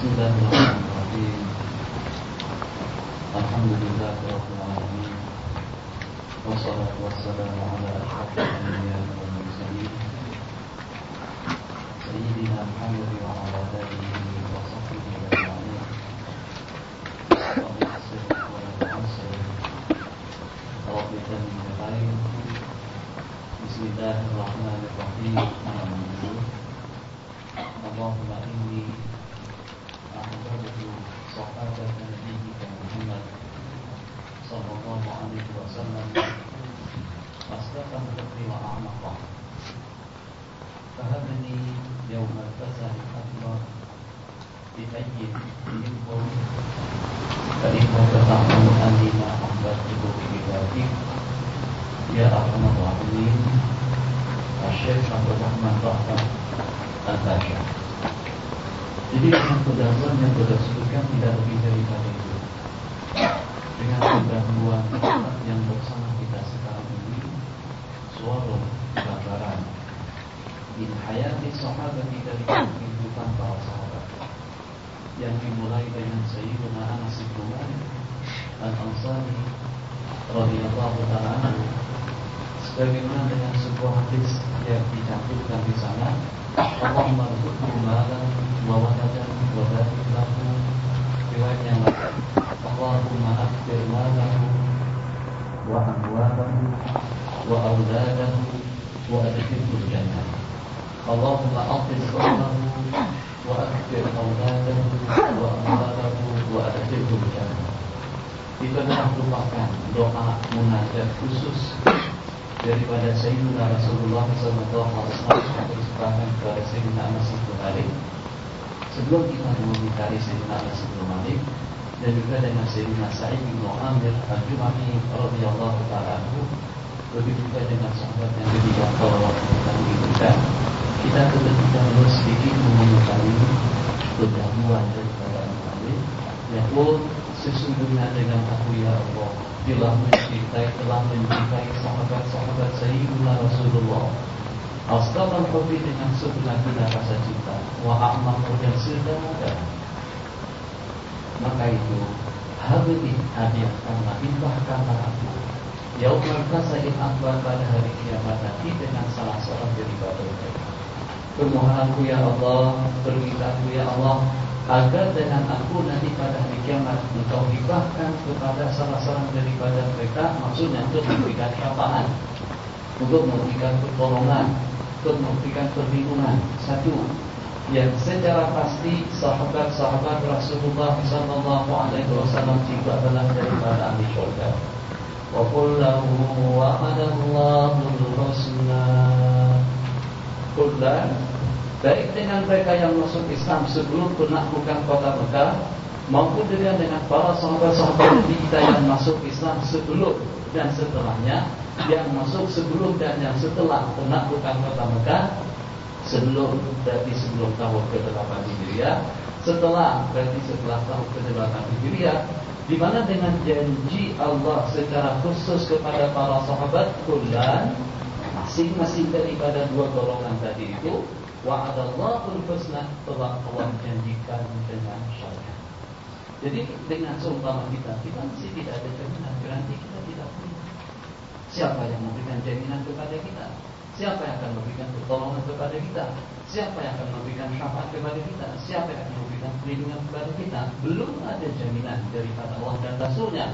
Bismillahirrahmanirrahim. Alhamdulillahirabbil alamin. Wassalatu wassalamu ala asyrafil anbiya'i wal mursalin. Sayyidina Muhammad wa ala alihi wa sahbihi ajma'in. Rabbi yassir wa la tu'assir. Rabbi yassir khair. Bismillahirrahmanirrahim. Allahumma inni a'udzu sahabatan nabiyyika Muhammad sallallahu alaihi wasallam asdaqan dhikri wa a'maqa fahabni yawmal fasah akbar bihayyin minkum fa innaka ta'lamu anni ma ahbabtu bi'ibadika ya arhamar rahimin. Syekh Abdul Rahman Rahman Al-Basha. Jadi dengan pendahuluan yang sudah sebutkan tidak lebih daripada itu. Dengan pendahuluan yang bersama kita sekarang ini, suara gambaran in hayati sahabat dari kehidupan para sahabat yang dimulai dengan Sayyidina Anas bin Malik Al-Ansari radhiyallahu ta'ala anhu, sebagaimana dengan sebuah hadis yang dicantumkan di sana, Allahumma rzuqhu malan wa waladan wa barik lahu. Riwayat yang lain, Allahumma akthir malahu wa amwalahu wa auladahu wa adkhilhu jannah. Allahumma akthir malahu wa akthir auladahu wa amwalahu wa adkhilhu jannah. Itu adalah merupakan doa munajat khusus daripada Sayyidina Rasulullah SAW yang disebutkan kepada Sayyidina Anas bin Malik. Sebelum kita memintari Sayyidina Anas bin Malik dan juga dengan Sayyidina Sa'id bin Amir Al-Jumahi radhiyallahu ta'ala anhu, begitu juga dengan sahabat yang ketiga kalau kita mengikuti, kita terlebih dahulu sedikit mengetahui pendahuluan daripada Al-Malik, yaitu sesungguhnya dengan aku ya Allah telah mencintai sahabat-sahabat Sayyidina Rasulullah. Asdaqal hubbi dengan sebenar-benar rasa cinta, wa a'maqa dan sedalam. Maka itu habibih hadiahkanlah, limpahkanlah aku yaumul fasail akbar, pada hari kiamat nanti dengan salah seorang daripada mereka. Permohonanku ya Allah, permintaanku ya Allah, agar dengan aku nanti pada hari kiamat engkau hibahkan kepada salah seorang daripada mereka, maksudnya untuk memberikan syafaat, untuk memberikan pertolongan, untuk memberikan perlindungan. Satu, yang secara pasti sahabat-sahabat Rasulullah SAW juga adalah daripada ahli syurga. Wa kullahu wa'adallahu al-husna. Kullan, baik dengan mereka yang masuk Islam sebelum penaklukan kota Mekah, maupun dengan para sahabat-sahabat kita yang masuk Islam sebelum dan setelahnya, yang masuk sebelum dan yang setelah penaklukan kota Mekah, sebelum berarti sebelum tahun ke-8 Hijriah, setelah berarti setelah tahun ke-8 Hijriah, di mana dengan janji Allah secara khusus kepada para sahabat kullan, masing-masing daripada dua golongan tadi itu, wa'adallahul husna, telah Allah janjikan dengan syurga. Jadi dengan seumpama kita masih tidak ada jaminan, berarti kita tidak punya. Siapa yang memberikan jaminan kepada kita? Siapa yang akan memberikan pertolongan kepada kita? Siapa yang akan memberikan syafaat kepada kita? Siapa yang akan memberikan perlindungan kepada kita? Belum ada jaminan daripada Allah dan Rasulnya.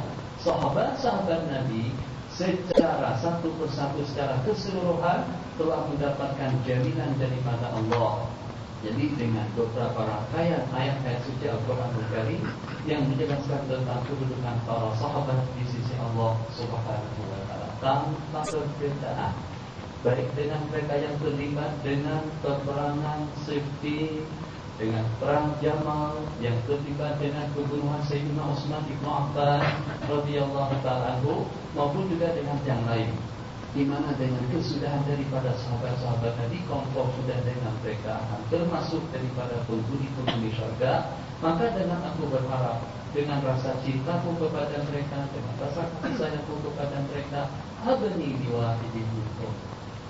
Sahabat-sahabat Nabi secara satu persatu, secara keseluruhan telah mendapatkan jaminan daripada Allah. Jadi dengan beberapa rangkaian ayat-ayat suci Al-Quran Al-Karim yang menjelaskan tentang kedudukan para sahabat di sisi Allah Subhanahu wa Ta'ala tanpa perbedaan, baik dengan mereka yang terlibat dengan peperangan Siffin, dengan perang Jamal, yang terlibat dengan pembunuhan Sayyidina Utsman bin Affan radhiyallahu ta'ala anhu, maupun juga dengan yang lain, di mana dengan kesudahan daripada sahabat-sahabat tadi, confirm sudah dengan mereka akan termasuk daripada penghuni-penghuni syurga. Maka dengan aku berharap, dengan rasa cintaku kepada mereka, dengan rasa kasih sayangku kepada mereka, habni liwahidin minkum,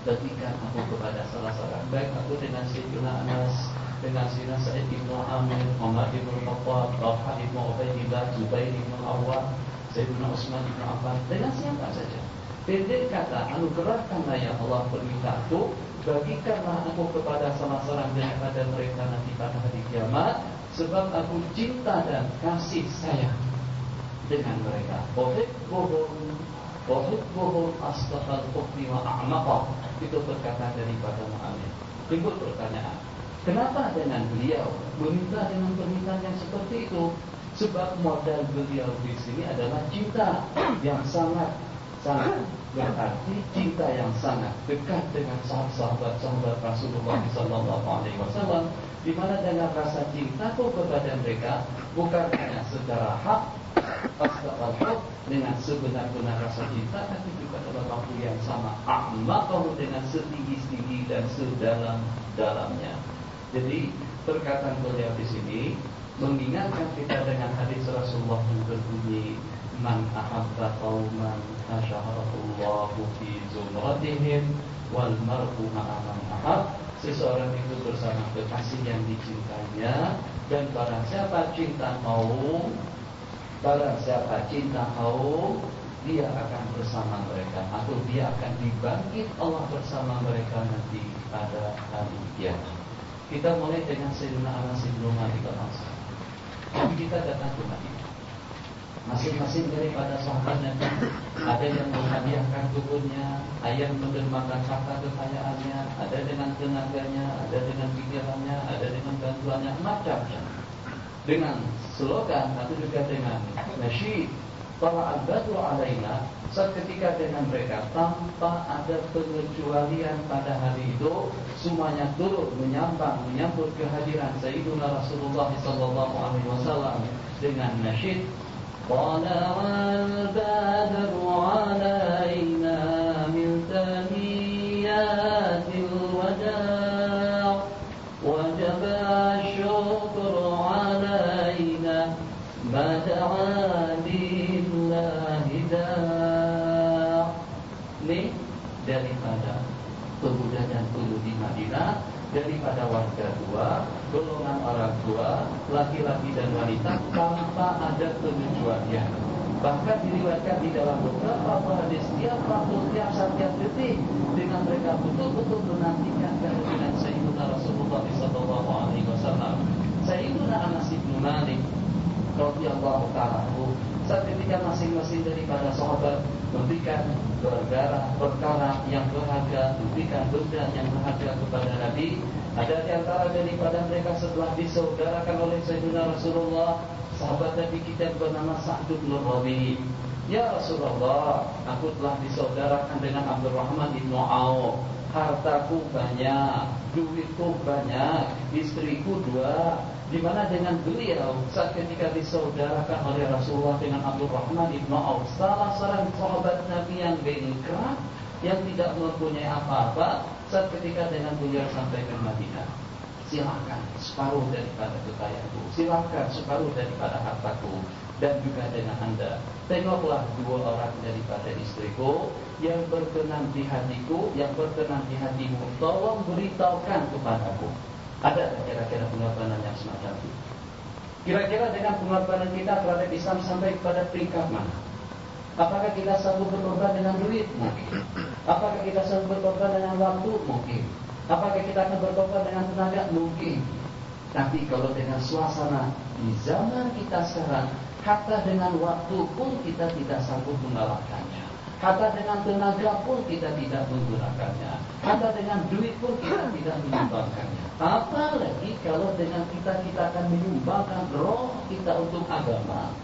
berikan aku kepada salah seorang, baik aku dengan Sayyidina Anas dengan Sina Sa'id bin Amir, Umar bin Khattab, Talha bin Ubaidillah, Zubair bin Awwam, Sayyidina Utsman bin Affan, dengan siapa saja. Pendek kata, anugerahkanlah ya Allah permintaanku, bagikanlah aku kepada salah seorang daripada mereka nanti pada hari kiamat, sebab aku cinta dan kasih sayang dengan mereka. Uhibbuhum asdaqal hubbi wa a'maqa. Itu perkataan daripada Mu'amir. Timbul pertanyaan, kenapa dengan beliau meminta dengan permintaan yang seperti itu? Sebab modal beliau di sini adalah cinta yang sangat berarti cinta yang sangat dekat dengan sahabat Rasulullah SAW, di mana dengan rasa cintaku kepada mereka bukan hanya secara hak, asdaqal dengan sebenar-benar rasa cinta, tapi juga dalam waktu yang sama a'maqahu dengan setinggi-tinggi dan sedalam-dalamnya. Jadi perkataan beliau di sini mengingatkan kita dengan hadis Rasulullah yang berbunyi, man ahabba qauman asyarahullahu fi zumratihim wal mar'u ma'a man ahab. Seseorang itu bersama kekasih yang dicintainya, dan barang siapa cinta kaum, dia akan bersama mereka, atau dia akan dibangkit Allah bersama mereka nanti pada hari kiamat. Kita mulai dengan Sayyidina Anas bin Malik al-Ansari. Jadi kita datang ke Madinah. Masing-masing daripada sahabat Nabi, ada yang menghadiahkan kebunnya, ada yang mendermakan harta kekayaannya, ada dengan tenaganya, ada dengan pikirannya, ada dengan bantuannya, macam-macam. Dengan slogan atau juga dengan nasyid, para al-badru alaina, saat ketika dengan mereka tanpa ada pengecualian pada hari itu, semuanya turut menyambut kehadiran Sayyidina Rasulullah SAW dengan nasyid, طلع البدر علينا من ثنيات الوداع وجب الشكر علينا ما دعا لله داع. Ini daripada pemuda dan pemudi Madinah, daripada warga tua, golongan orang tua, laki-laki dan wanita, tanpa ada pengecualian. Bahkan diriwayatkan di dalam beberapa hadis, setiap waktu, setiap detik, dengan mereka betul-betul menantikan kehadiran Sayyidina Rasulullah SAW. Sayyidina Anas bin Malik radhiyallahu ta'ala anhu, saat ketika masing-masing daripada sahabat memberikan perkara yang berharga, memberikan benda yang berharga kepada Nabi, ada di antara daripada mereka setelah disaudarakan oleh Sayyidina Rasulullah, sahabat Nabi kita bernama Sa'd bin Rabi'. Ya Rasulullah, aku telah disaudarakan dengan Abdurrahman bin Auf. Hartaku banyak, duitku banyak, istriku 2. Di mana dengan beliau saat ketika disaudarakan oleh Rasulullah dengan Abdurrahman bin Auf, salah seorang sahabat Nabi yang bengkak, yang tidak mempunyai apa-apa, saat ketika dengan beliau sampai ke Madinah, silakan separuh daripada kekayaanku, silakan separuh daripada hartaku, dan juga dengan anda, tengoklah 2 orang daripada istriku yang berkenan di hatiku, yang berkenan di hatimu, tolong beritahukan kepadaku. Ada kira-kira pengorbanan yang semacam itu? Kira-kira dengan pengorbanan kita terhadap Islam sampai kepada peringkat mana? Apakah kita sanggup berkorban dengan duit? Mungkin. Apakah kita sanggup berkorban dengan waktu? Mungkin. Apakah kita akan berkorban dengan tenaga? Mungkin. Tapi kalau dengan suasana di zaman kita sekarang, hatta dengan waktu pun kita tidak sanggup mengalahkannya. Hatta dengan tenaga pun kita tidak menggunakannya. Hatta dengan duit pun kita tidak menyumbangkannya. Apalagi kalau dengan kita akan menyumbangkan roh kita untuk agama.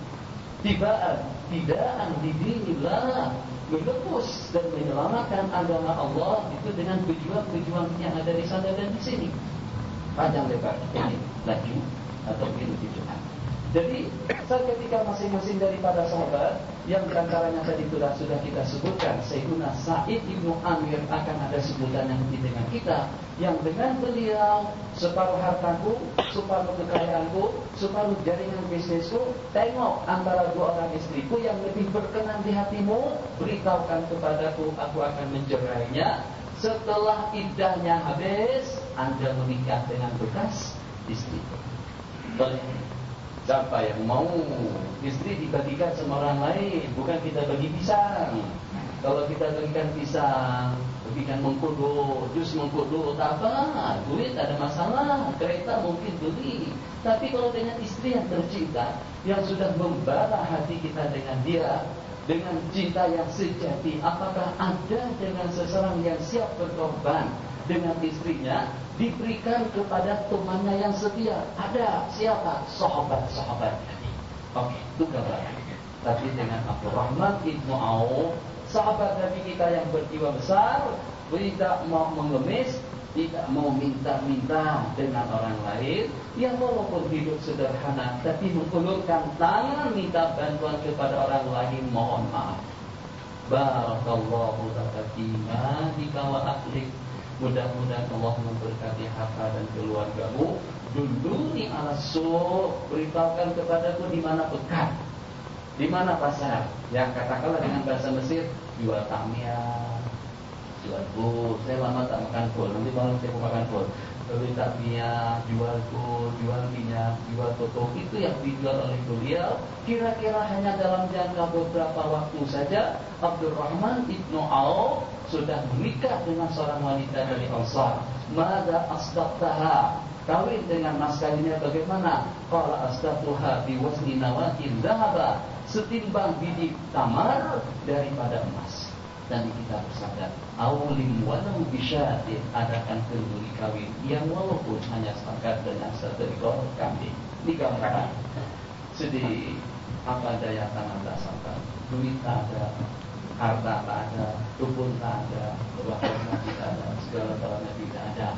Tidaan didinilah, menebus dan menyelamatkan agama Allah itu dengan pejuang-pejuang yang ada di sana dan di sini. Panjang lebar ini laju atau ini tujuan. Jadi saat ketika masing-masing daripada sahabat yang diantaranya tadi sudah kita sebutkan, Sayyidina Sa'id bin Amir akan ada sebutan yang dengan kita, yang dengan beliau separuh hartaku, separuh kekayaanku, separuh jaringan bisnisku, tengok antara 2 orang istriku yang lebih berkenan di hatimu, beritahukan kepadaku, aku akan mencerainya. Setelah iddahnya habis, anda menikah dengan bekas, istri. Boleh. Siapa yang mau istri dibagikan sama orang lain, bukan kita bagi pisang. Kalau kita bagikan pisang, bagikan mengkudu, jus mengkudu, tak apa, duit ada masalah, kereta mungkin beli. Tapi kalau dengan istri yang tercinta, yang sudah membara hati kita dengan dia, dengan cinta yang sejati, apakah ada dengan seseorang yang siap berkorban dengan istrinya, diberikan kepada temannya yang setia? Ada. Siapa? Sahabat-sahabat Nabi. Oke, itu gambaran. Tapi dengan Abdurrahman ibnu Auf, sahabat Nabi kita yang berjiwa besar, tidak mau mengemis, tidak mau minta-minta dengan orang lain, yang walaupun hidup sederhana, tapi mengulurkan tangan minta bantuan kepada orang lain, mohon maaf. Barakallahu laka fima bika wa ahlik. Mudah-mudahan Allah memberkati harta dan keluargamu. Duluni ala suq, beritahukan kepadaku di mana pekan, di mana pasar. Yang katakanlah dengan bahasa Mesir, jual takmiyah, jual bul. Saya lama tak makan bul, nanti malam saya mau makan bul. Beli takmiyah, jual bul, jual minyak, jual toto. Itu yang dijual oleh beliau. Kira-kira hanya dalam jangka beberapa waktu saja, Abdurrahman ibnu Auf sudah menikah dengan seorang wanita dari Ansar. Mada asdaqtaha, kawin dengan mas kawinnya bagaimana? Qala asdaqtuha biwazni nawatin dhahaba, setimbang biji tamar daripada emas. Dan kita bersabda, awlim walau bisyatin, adakan kenduri kawin yang walaupun hanya sepakat dengan satu ekor kambing. Ini gambaran. Sedih, apa daya tangan tak sampai, duit tak ada, harta tak ada, kebun tak ada, bahkan tidak ada, segala-galanya tidak ada.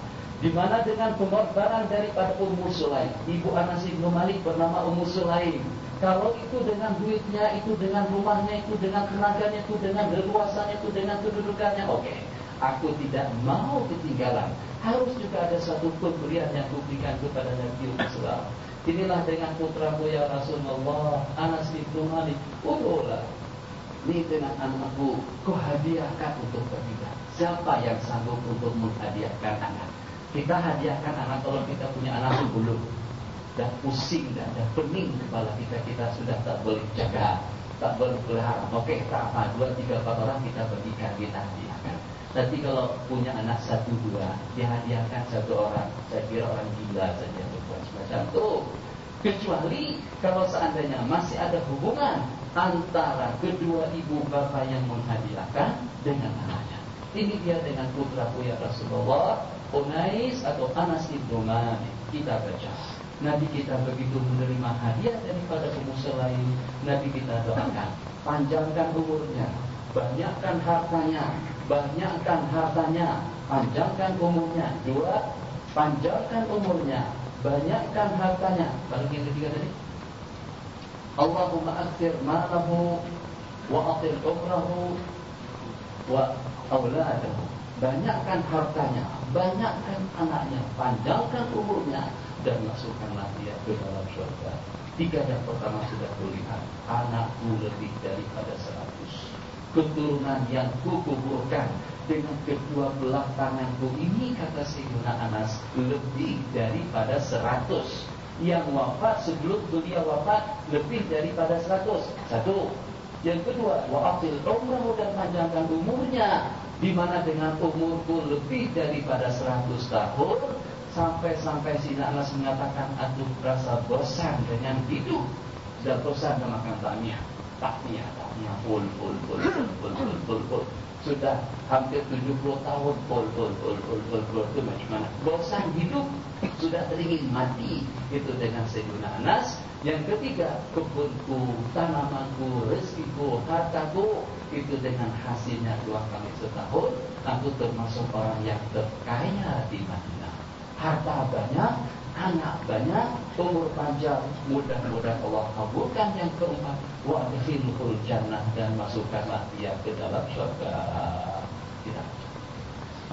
Di mana dengan pengorbanan daripada Ummu Sulaim, ibu Anas bin Malik bernama Ummu Sulaim. Kalau itu dengan duitnya, itu dengan rumahnya, itu dengan tenaganya, itu dengan leluasannya, itu dengan kedudukannya, oke. Aku tidak mau ketinggalan. Harus juga ada satu pemberian yang kuberikan kepada Nabi Islam. Inilah dengan putraku ya Rasulullah, Anas bin Malik. Udah, ini dengan anakku, kau hadiahkan untuk bertiga. Siapa yang sanggup untuk menghadiahkan anak? Kita hadiahkan anak kalau kita punya anak belum. Dah pusing, dah pening kepala kita sudah tak boleh jaga, tak boleh pelihara. Oke, tak apa, 2, 3, 4 orang kita bagikan, kita hadiahkan. Tapi kalau punya anak 1, 2, dihadiahkan 1 orang, saya kira orang gila saja berbuat semacam itu. Kecuali kalau seandainya masih ada hubungan antara kedua ibu bapa yang menghadiahkan dengan anaknya. Ini dia dengan putraku ya Rasulullah, Unais atau Anas bin Malik. Kita baca, Nabi kita begitu menerima hadiah daripada Ummu Sulaim, Nabi kita doakan, panjangkan umurnya, banyakkan hartanya, panjangkan umurnya. 2, panjangkan umurnya, banyakkan hartanya. Baru yang ketiga tadi, Allahumma akthir malahu wa atil umrahu wa auladahu. Banyakkan hartanya, banyakkan anaknya, panjangkan umurnya, dan masukkanlah dia ke dalam surga. 3 yang pertama sudah terlihat, anakku lebih daripada 100, keturunan yang kukuburkan dengan kedua belah tanganku ini, kata Sayyidina Anas, lebih daripada 100. Yang wafat sebelum beliau wafat lebih daripada 100. 1. Yang kedua, wa'atil umrahu, dan panjangkan umurnya, di mana dengan umurku lebih daripada 100 tahun, sampai Sayyidina Anas mengatakan, aku rasa bosan dengan hidup, sudah bosan memakan takmiyah, full. Sudah hampir 70 tahun full. Itu bagaimana? Bosan hidup, sudah teringin mati. Itu dengan Sayyidina Anas. Yang ketiga, kebunku, tanamanku, rezekiku, hartaku, itu dengan hasilnya 2 kali setahun. Aku termasuk orang yang terkaya di Madinah. Harta banyak, anak banyak, umur panjang. Mudah-mudahan Allah kabulkan. Yang keempat, wa adkhilhul jannah, dan masukkanlah dia ke dalam surga. Kita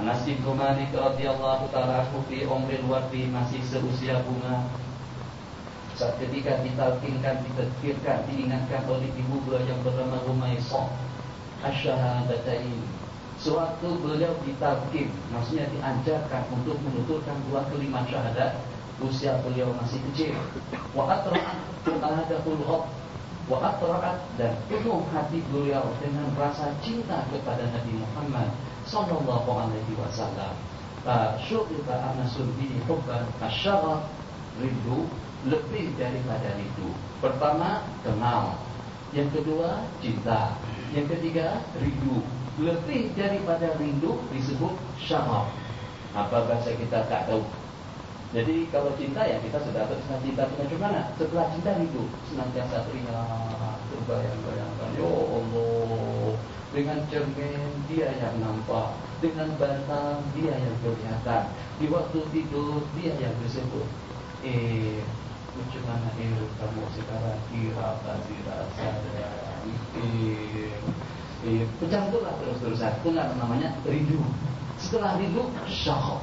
Anas bin Malik radhiyallahu ta'ala anhu fi umril wardi, masih seusia bunga. Saat ketika ditalkinkan, ditadkirkan, diingatkan oleh ibu beliau yang bernama Umaisah asyhadatain. Sewaktu beliau ditalkin, maksudnya diajarkan untuk menuturkan 2 kalimat syahadat, usia beliau masih kecil. Wa atra'at fu'adahul ghad, wa atra'at, dan penuh hati beliau dengan rasa cinta kepada Nabi Muhammad sallallahu alaihi wasallam. Syu'riba anasun bihi hubban asyaraf, rindu lebih daripada rindu. Pertama, kenal. Yang kedua, cinta. Yang ketiga, rindu. Lebih daripada rindu disebut syaraf. Apa bahasa kita tak tahu. Jadi kalau cinta ya kita sudah terkena cinta macam mana? Setelah cinta rindu, senantiasa teringat, terbayang-bayangkan, ya Allah, dengan cermin dia yang nampak, dengan batang dia yang kelihatan, di waktu tidur dia yang disebut. Macam mana kamu sekarang kira saya pecah itulah terus-terusan. Itulah namanya rindu. Setelah rindu, syahab.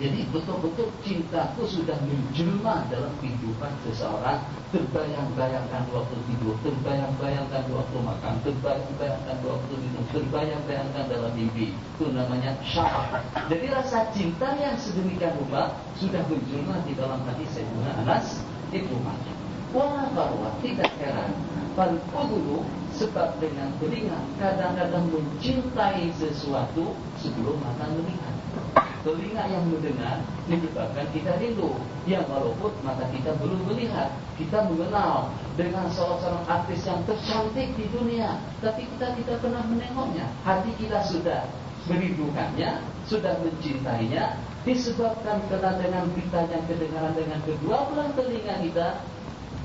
Jadi betul-betul cintaku sudah menjelma dalam kehidupan seseorang. Terbayang-bayangkan waktu tidur, terbayang-bayangkan waktu makan, terbayang-bayangkan waktu minum, terbayang-bayangkan dalam mimpi. Itu namanya syahab. Jadi rasa cinta yang sedemikian rupa sudah menjelma di dalam hati Sayyidina Anas Ibnu Malik. Wala farwa, tidak heran. Fal udhulu, sebab dengan telinga kadang-kadang mencintai sesuatu sebelum mata melihat. Telinga yang mendengar menyebabkan kita rindu. Yang walaupun mata kita belum melihat, kita mengenal dengan salah seorang artis yang tercantik di dunia, tapi kita tidak pernah menengoknya. Hati kita sudah merindukannya, sudah mencintainya, disebabkan karena dengan kita yang kedengaran dengan kedua belah telinga kita,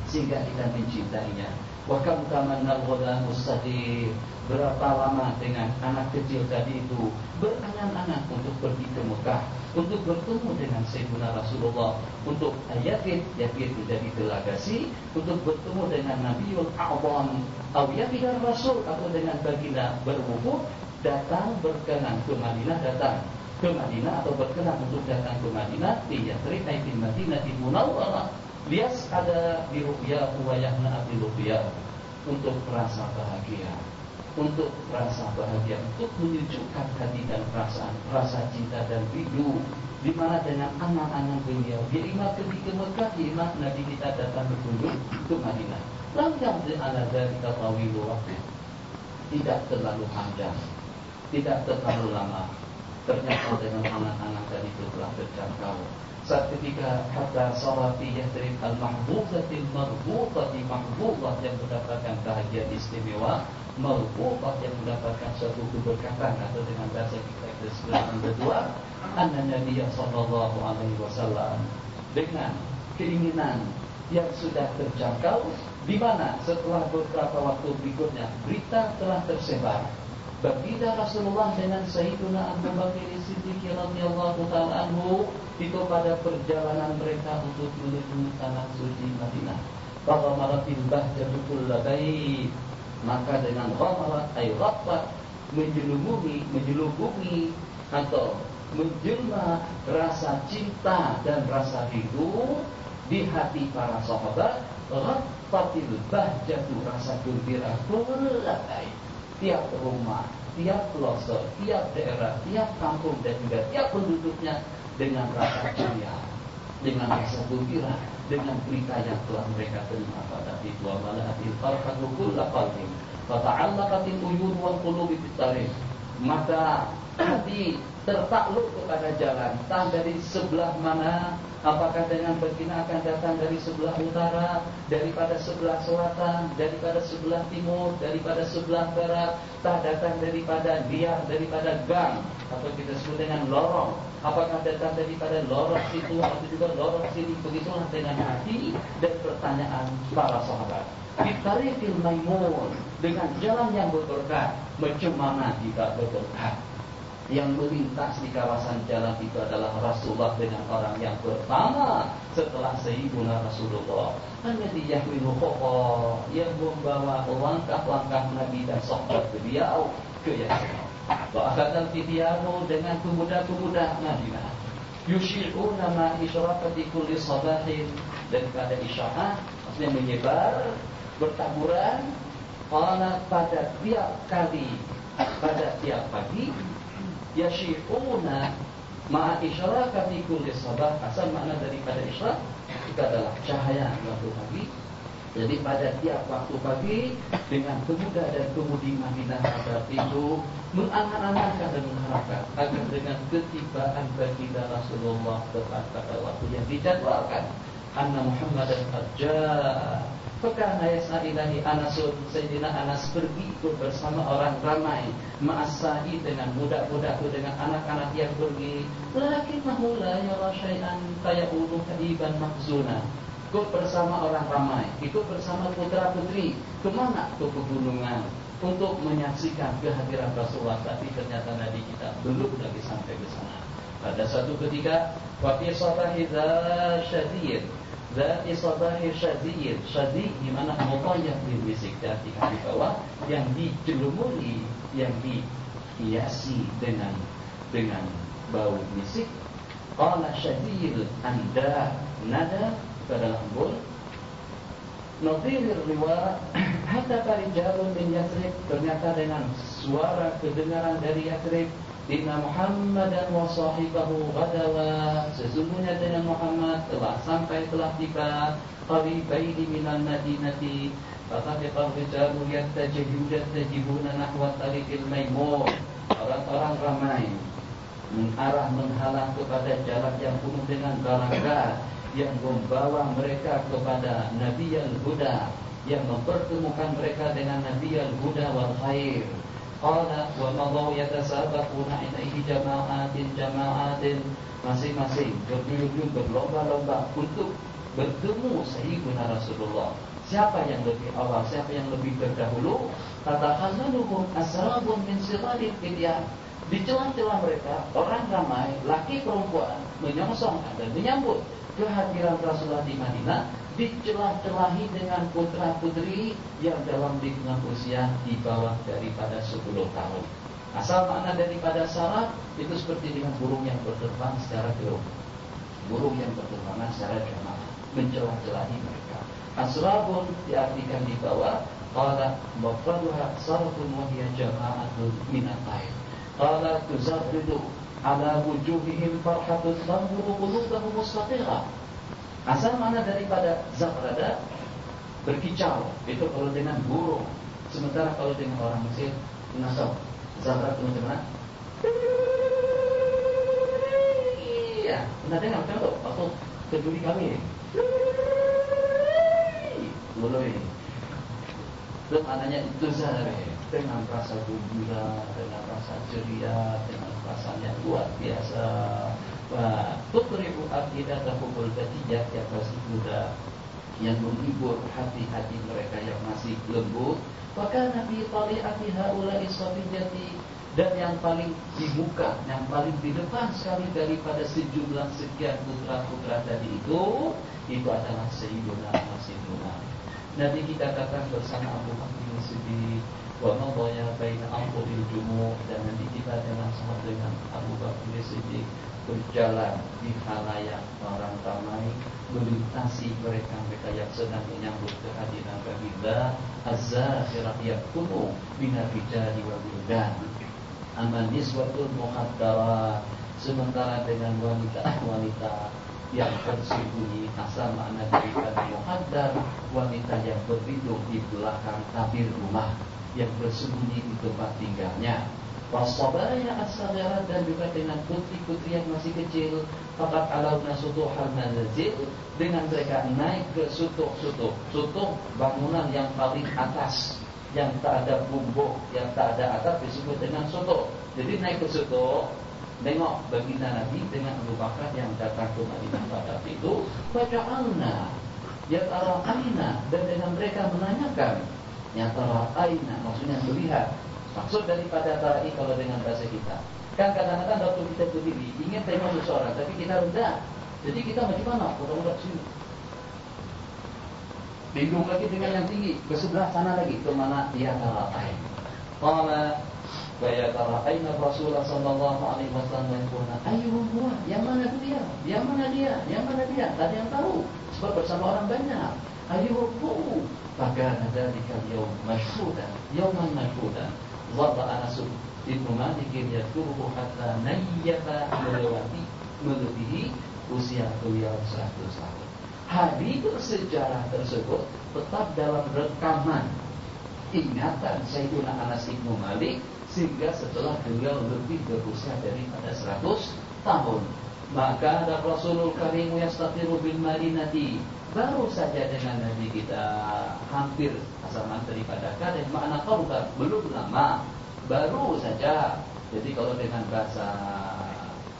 sehingga kita mencintainya. Wa kam tamanna al-ghulamu as-saghir, berapa lama dengan anak kecil tadi itu berangan-angan untuk pergi ke Mekah, untuk bertemu dengan Sayyidina Rasulullah, untuk yakin menjadi delegasi, untuk bertemu dengan Nabiul A'zam, atau yakin Rasul, atau dengan baginda berwudu, datang berkenan ke Madinah, datang ke Madinah atau berkenan untuk datang ke Madinah, di Yathrib di Madinatul Munawwarah, lias ada di ru'ya wa yahna di ru'ya, untuk merasa bahagia, untuk merasa bahagia, untuk menyejukkan hati dan perasaan, rasa cinta dan rindu. Di mana dengan angan-angan beliau, dia imam pergi ke Mekah, imam Nabi kita datang berkunjung ke Madinah. Langkah ala dzalika tawilu waktu, tidak terlalu panjang, tidak terlalu lama. Ternyata dengan angan-angan tadi itu telah terjangkau. Saat ketika kata salati Yathrib al-mahbubatil marbutati, mahbubah yang mendapatkan bahagia istimewa, marbutah yang mendapatkan suatu keberkatan, atau dengan bahasa kita sebelah kedua, anna Nabi sallallahu alaihi wasallam, dengan keinginan yang sudah terjangkau, di mana setelah beberapa waktu berikutnya berita telah tersebar. Baginda Rasulullah dengan Sayyiduna Abu Bakar As-Siddiq radhiyallahu ta'ala anhu itu pada perjalanan mereka untuk menuju tanah suci Madinah. Ghamaratil bahjatu kullabai, maka dengan ghamarat ay ghaffat, menjelubungi atau menjelma rasa cinta dan rasa rindu di hati para sahabat. Ghaffatil bahjatu, rasa gembira kullabai, tiap rumah, tiap pelosok, tiap daerah, tiap kampung dan juga tiap penduduknya dengan rasa ceria, dengan rasa gembira, dengan berita yang telah mereka terima pada itu. Amalatil farhatu kulla qalbin, fa ta'allaqatil uyun wal qulubi bitarikh, maka hati tertakluk kepada jalan, entah dari sebelah mana, apakah dengan betina akan datang dari sebelah utara, daripada sebelah selatan, daripada sebelah timur, daripada sebelah barat, entah datang daripada liar, daripada gang, atau kita sebut dengan lorong, apakah datang daripada lorong situ atau juga lorong sini. Begitulah dengan hati dan pertanyaan para sahabat. Bitarikil maimun, dengan jalan yang berberkah. Macam mana jika berberkah? Yang melintas di kawasan jalan itu adalah Rasulullah dengan orang yang pertama setelah Sayyiduna Rasulullah, alladzi yahmilu khawfa, yang membawa langkah-langkah Nabi dan sahabat beliau ke Yatsrib. Wa akhadal fityanu, dengan pemuda-pemuda Madinah, yushi'una ma isyraqati kulli sabahin, daripada isyarat maksudnya menyebar, bertaburan, pada tiap kali, pada tiap pagi, yashi'una Ma'a isyraqati kulli sabah. Asal makna daripada isyraq itu adalah cahaya waktu pagi. Jadi pada tiap waktu pagi dengan pemuda dan pemudi Madinah pada itu mengangan-angankan dan mengharapkan agar dengan ketibaan baginda Rasulullah tepat pada waktu yang dijadwalkan, anna Muhammadan qad jaa. Fakana yas'a ilahi Anasun. Sayyidina Anas pergi ikut bersama orang ramai, ma'asai dengan budak-budak, dengan anak-anak yang pergi. Lakinnahu la yara syai'an fayaqulu kaiban mahzuna. Ikut bersama orang ramai, ikut bersama putra-putri. Kemana? Ke pegunungan untuk menyaksikan kehadiran Rasulullah. Tapi ternyata Nabi kita belum lagi sampai ke sana. Pada satu ketika, wa fi sabahi syadid, Zati sabahi syadid. Syadid di mana mutayyab bil misik, diartikan di bawah, yang dijelumuri, yang dihiasi dengan bau misik. Qala syadid anda nada pada lambul. Nadhir riwa hatta rijalun min Yathrib. Ternyata dengan suara kedengaran dari Yathrib, inna Muhammadan wa sahibahu ghadawa. Sesungguhnya dengan Muhammad telah sampai, telah tiba, qaribaini minan madinati. Fatafiqal rijalu yattajibuna nahwa tariqil maimun. Orang-orang ramai menghalang kepada jalan yang penuh dengan barangkah, yang membawa mereka kepada Nabi al-Huda, yang mempertemukan mereka dengan Nabi al-Huda wal khair. Qala wa madaw yatasabaquna ilaihi jama'atin. Masing-masing berduyun-duyun, berlomba-lomba untuk bertemu Sayyidina Rasulullah. Siapa yang lebih awal, siapa yang lebih terdahulu? Tatahazzaluhum asrabun min sighadil qidyan. Di celah-celah mereka, orang ramai, laki perempuan, menyongsong dan menyambut kehadiran Rasulullah di Madinah, dicelah-celahi dengan putra-putri yang dalam lingkungan usia di bawah daripada 10 tahun. Asal makna daripada saraf itu seperti dengan burung yang berterbang secara gerung. Burung yang berterbang secara jamaah, mencelah-celahi mereka. Asrabun diartikan di bawah. Qala mafraduha sarfun wa hiya jama'atun minat taib. Qala tuzarridu ala wujuhihim farhatun tanzuru qulubahum mustaqirah. Asal mana daripada zakrada, berkicau, itu kalau dengan burung. Sementara kalau dengan orang Mesir, nasab zakrada macam mana? Iya, pernah dengar kan tuh? Waktu keduri kami luloi. Itu maknanya itu dengan rasa gembira, dengan rasa ceria, dengan perasaan yang luar biasa. Wa tuqribu afidatahumul batiyah, yang masih muda, yang menghibur hati-hati mereka yang masih lembut. Maka Nabi tali'ati haula'i safiyati, dan yang paling di muka, yang paling di depan sekali daripada sejumlah sekian putra-putra tadi itu adalah Sayyiduna Rasulullah. Nabi kita datang bersama Abu Bakar Siddiq, wa madaya baina amril jumu', dan nanti kita dengan sama dengan Abu Bakar Siddiq berjalan di khalayak orang ramai, melintasi mereka yang sedang menyambut kehadiran baginda. Az-zakhirah yakunu minar rijali wal wildan, aman niswatul muhaddara. Sementara dengan wanita-wanita yang tersembunyi, asal makna daripada muhaddar, wanita yang berlindung di belakang tabir rumah, yang bersembunyi di tempat tinggalnya. Wasabaya as-saghirat, dan juga dengan putri-putri yang masih kecil. Faqad alauna sutuhal manazil, dengan mereka naik ke sutuh bangunan yang paling atas, yang tak ada bumbung, yang tak ada atap, disebut dengan sutuh. Jadi naik ke sutuh, tengok baginda Nabi dengan Abu Bakar yang datang ke Madinah pada itu. Faja'alna yatara'aina, dan dengan mereka menanyakan. Yatara'aina maksudnya melihat. Maksud daripada tara'i kalau dengan bahasa kita, kan kadang-kadang waktu kita berdiri ingin tengok seseorang, tapi kita rendah. Jadi kita macam mana? Udah sini, bingung lagi dengan yang tinggi, ke sebelah sana lagi, ke mana dia tara'ain. Qala wa yatara'aina Rasulullah sallallahu alaihi wasallam yaquluna ayyuhum huwa, yang mana dia? Yang mana dia? Yang mana dia? Tak ada yang tahu, sebab bersama orang banyak. Ayyuhum maka dzalika yaum mashhudan, yauman mashhudan. Zalla Anasun Ibnu Malik yadkuruhu hatta nayyata melebihi usia beliau 100 tahun. Hadis sejarah tersebut tetap dalam rekaman ingatan Sayyidina Anas Ibnu Malik sehingga setelah beliau lebih berusia daripada 100 tahun. Maka ada Rasulul Karim yastaqiru bil Madinati, baru saja dengan Nabi kita hampir asalnya daripada kader makna korban belum lama, baru saja. Jadi kalau dengan bahasa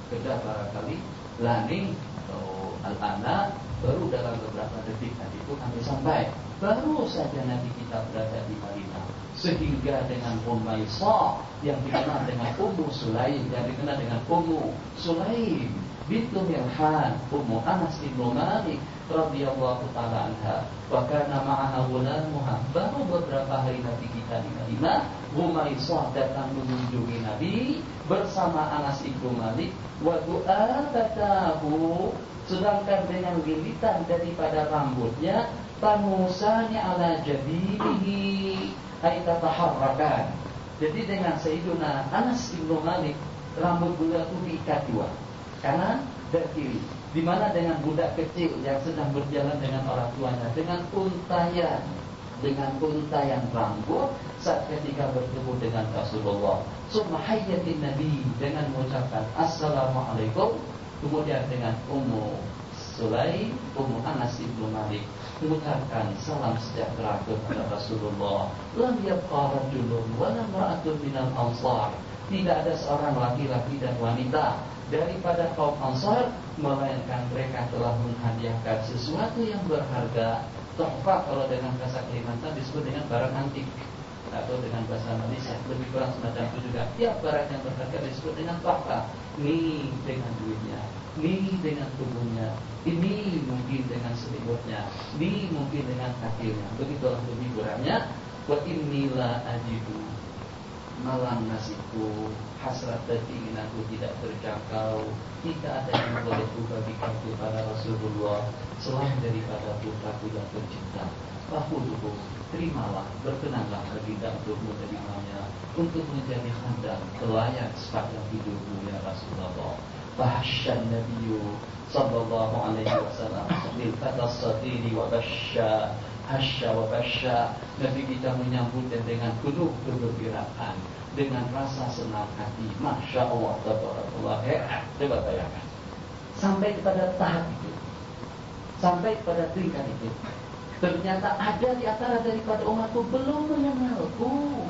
Kedah barangkali lani atau al-ana, baru dalam beberapa detik nanti itu kami sampai. Baru saja Nabi kita berada di Madinah, sehingga dengan Umaisah yang dikenal dengan Ummu Sulaim, yang dikenal dengan Ummu Sulaim bintu Milhan, Ummu Anas ibnu Malik radhiyallahu taala anha, wa kana ma'aha ghulamuha. Baru beberapa hari Nabi kita di Madinah, Umaisah datang mengunjungi Nabi bersama Anas ibnu Malik, wa du'abatahu, sedangkan dengan lilitan daripada rambutnya, tanusanya ala jabinihi, ay tataharrakan. Jadi dengan Sayyiduna Anas ibnu Malik, rambut beliau itu diikat dua, kanan dan kiri. Di mana dengan budak kecil yang sedang berjalan dengan orang tuanya, dengan untayan rambut saat ketika bertemu dengan Rasulullah. Summa hayyatin Nabi, dengan mengucapkan Assalamualaikum. Kemudian dengan Ummu Sulaim, Ummu Anas ibnu Malik mengucapkan salam sejahtera kepada Rasulullah. Lam yabqa rajulun wa lam ra'atun minal ansar. Tidak ada seorang laki-laki dan wanita daripada kaum Ansar, melainkan mereka telah menghadiahkan sesuatu yang berharga. Tuhfah kalau dengan bahasa Kalimantan disebut dengan barang antik, atau dengan bahasa Malaysia lebih kurang semacam itu juga. Tiap barang yang berharga disebut dengan tuhfah. Ini dengan duitnya, ini dengan tubuhnya, ini mungkin dengan selimutnya, ini mungkin dengan kakinya. Begitulah lebih kurangnya. Wa inilah ajidu, malam nasibku, hasrat dan keinginanku tidak terjangkau. Tidak ada yang boleh kubagikan kepada Rasulullah selain daripada putraku yang tercinta. Fahuduhu, terimalah, berkenanlah baginda untuk menerimanya, untuk menjadi khandang pelayan sepanjang hidupmu ya Rasulullah. Bahasyan Nabiyu sallallahu alaihi wasallam bil fatasatiri wa basya hasya wa basya. Nabi kita menyambutnya dengan penuh kegembiraan, dengan rasa senang hati. Masya Allah, tabarakallah. Coba bayangkan, sampai kepada tahap itu, sampai pada tingkat itu. Ternyata ada di antara daripada umatku belum mengenalku,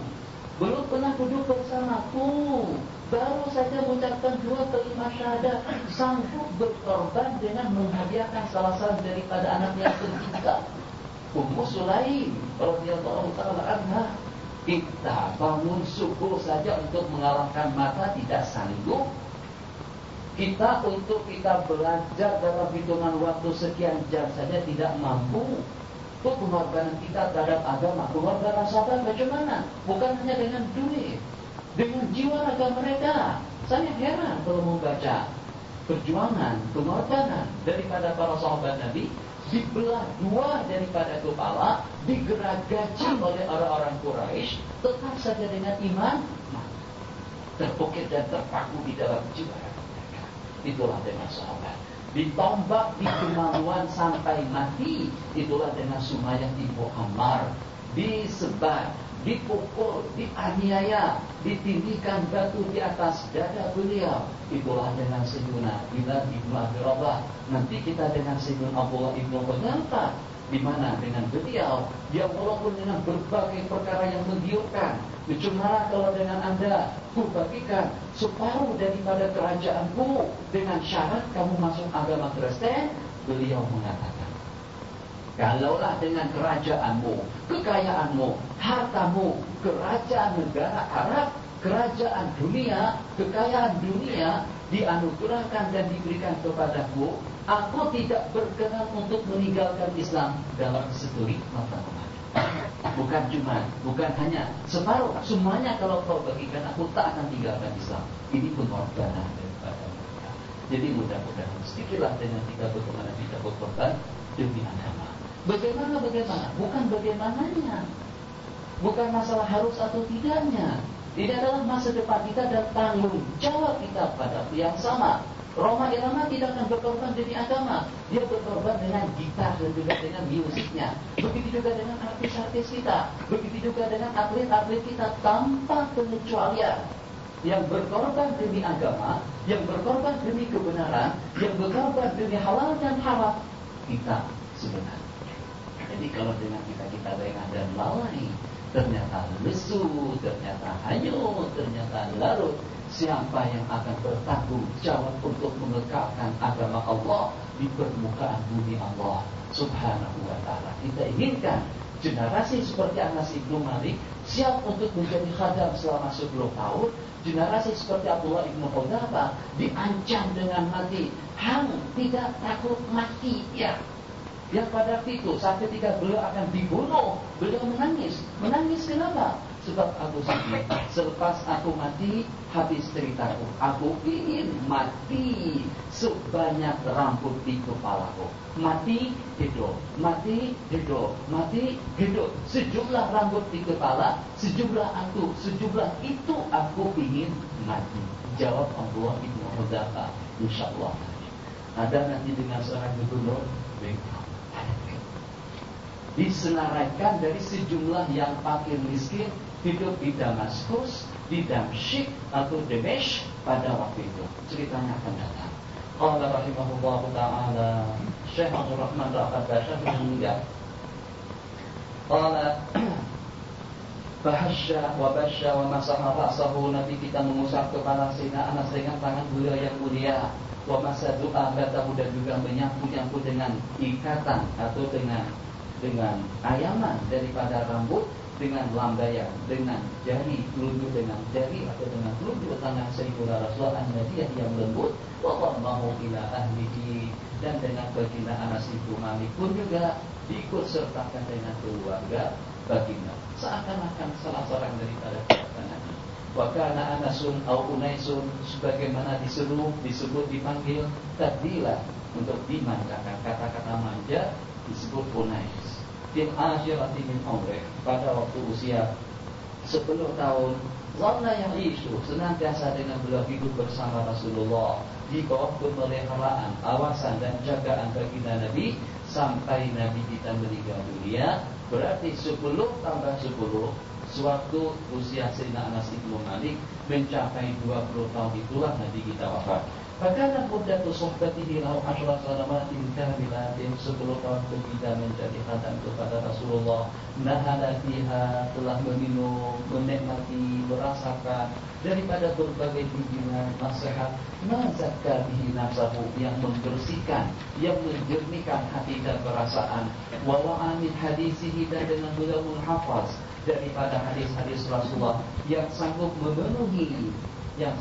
belum pernah duduk bersamaku, baru saja mengucapkan 2 kalimat syahadat, sanggup berkorban dengan menghadiahkan salah satu daripada anaknya yang tercinta, Ummu Sulaim radhiyallahu taala anha. Kita bangun subuh saja untuk mengalahkan mata tidak sanggup. Kita untuk kita belajar dalam hitungan waktu sekian jam saja tidak mampu. Itu pengorbanan kita terhadap agama. Pengorbanan sahabat bagaimana? Bukan hanya dengan duit, dengan jiwa raga mereka. Saya heran kalau membaca perjuangan, pengorbanan daripada para sahabat Nabi, dibelah 2 daripada kepala, digeragaji oleh orang-orang Quraisy, tetap saja dengan iman terpukir dan terpaku di dalam jiwa mereka. Itulah dengan sahabat. Ditombak di kemaluan sampai mati, itulah dengan Sumayyah ibu Ammar. Disebar, dipukul, dianiaya, ditindihkan batu di atas dada beliau, itulah dengan Sayyidina Bilal ibnu Abi Rabah. Nanti kita dengan Sayyidina Abdullah ibnu Hudzafah, di mana dengan beliau dia walaupun dengan berbagai perkara yang menggiurkan, cuma kalau dengan Anda kubagikan separuh daripada kerajaanku dengan syarat kamu masuk agama Kristen, beliau mengatakan, kalaulah dengan kerajaanmu, kekayaanmu, hartamu, kerajaan negara Arab, kerajaan dunia, kekayaan dunia dianugerahkan dan diberikan kepadaku, aku tidak berkenan untuk meninggalkan Islam dalam seturi mata memandang. Bukan hanya separuh, semuanya kalau kau bagikan, aku tak akan tinggalkan Islam. Ini pengorbanan daripada mereka. Jadi mudah-mudahan sedikitlah dengan kita bagaimana kita berkorban demi agama. Bagaimana? Bukan bagaimananya. Bukan masalah harus atau tidaknya. Ini adalah masa depan kita dan tanggung jawab kita pada yang sama. Roma Irama tidak akan berkorban demi agama. Dia berkorban dengan gitar dan juga dengan musiknya. Begitu juga dengan artis-artis kita. Begitu juga dengan atlet-atlet kita tanpa pengecualian. Yang berkorban demi agama, yang berkorban demi kebenaran, yang berkorban demi halal dan haram, kita sebenarnya. Jadi kalau dengan kita lengah dan lalai, ternyata lesu, ternyata hanyut, ternyata larut, siapa yang akan bertanggung jawab untuk mengekalkan agama Allah di permukaan bumi Allah Subhanahu wa ta'ala? Kita inginkan generasi seperti Anas ibnu Malik siap untuk menjadi khadam selama 10 tahun. Generasi seperti Abdullah ibnu Hudzaifah diancam dengan mati. Hang tidak takut mati, ya. Yang pada itu saat ketika beliau akan dibunuh, beliau menangis. Menangis kenapa? Sebab aku sedih. Selepas aku mati, habis ceritaku. Aku ingin mati sebanyak rambut di kepalaku. Mati, hidup. Mati, hidup. Mati, hidup. Sejumlah rambut di kepala, sejumlah aku, sejumlah itu aku ingin mati. Jawab Abdullah ibnu Hudzaifah. InsyaAllah. Ada nanti dengan seorang gubernur, disenaraikan dari sejumlah yang fakir miskin hidup di Damaskus, di Damsyik atau Damesh pada waktu itu. Ceritanya akan datang. Qala rahimahullah ta'ala, Syekh Abdul Rahman Ra'fat Basyar meninggal. Qala bahasya wa basya wa masaha ra'sahu, Nabi kita mengusap kepala Sayyidina Anas dengan tangan beliau yang mulia. Wa masadu abatahu, dan juga menyapu-nyapu dengan ikatan atau dengan ayaman daripada rambut, dengan lambaian, dengan jari telunjuk, dengan jari atau dengan telunjuk tangan Sayyidina Rasulullah an-Nadiyah yang lembut. Wa dhammahu ila ahlihi, dan dengan baginda Anas ibnu Malik pun juga diikut sertakan dengan keluarga baginda, seakan-akan salah seorang daripada keluarga Nabi. Wa kana Anasun au Unaisun, sebagaimana disebut dipanggil tadbilah, untuk dimanjakan. Kata-kata manja disebut Unais. Fil akhirati min umrih, pada waktu usia 10 tahun, zalla yang isu, senantiasa dengan beliau hidup bersama Rasulullah di bawah pemeliharaan, awasan dan jagaan baginda Nabi sampai Nabi kita meninggal dunia. Berarti 10 tambah 10, sewaktu usia Sayyidina Anas ibnu Malik mencapai 20 tahun itulah Nabi kita wafat. Fakana muddatu suhbatihi lahu 10 sanamatin kamilatin, 10 tahun kita menjadi khatam kepada Rasulullah. Nahala fiha, telah meminum, menikmati, merasakan daripada berbagai bimbingan nasihat. Mazakka bihi nafsahu, yang membersihkan, yang menjernihkan hati dan perasaan. Wa wa'amin hadisihi, dan dengan beliau menghafaz daripada hadis-hadis Rasulullah yang sanggup memenuhi dan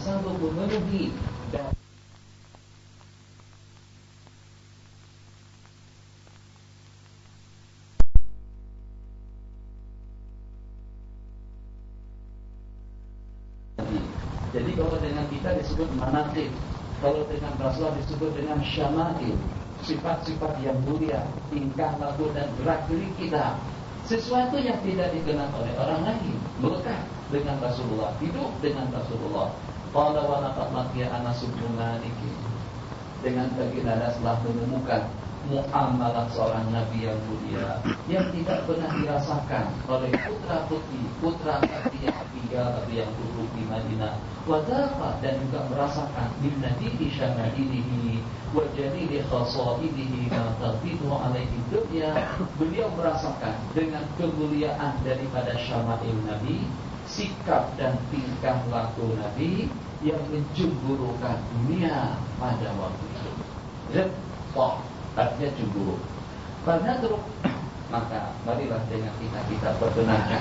jadi kalau dengan kita disebut manaqib, kalau dengan Rasulullah disebut dengan syama'il, sifat-sifat yang mulia, tingkah laku dan gerak-gerik kita, sesuatu yang tidak dikenal oleh orang lain. Melekat dengan Rasulullah, hidup dengan Rasulullah. Qala wa laqad laqiya Anas ibnu Malik, dengan baginda telah menemukan muamalah seorang nabi yang mulia yang tidak pernah dirasakan oleh putra nabi yang tinggal atau yang duduk di Madinah. Wadafa, dan juga merasakan min nabi syama'ilihi wa jalili khasaidihi ma taghfidu alaihi dunya. Beliau merasakan dengan kemuliaan daripada syama'il Nabi, sikap dan tingkah laku Nabi yang mencemburukan dunia pada waktu itu. Rebah, artinya cemburu. Karena terus, maka marilah dengan kita perkenalkan,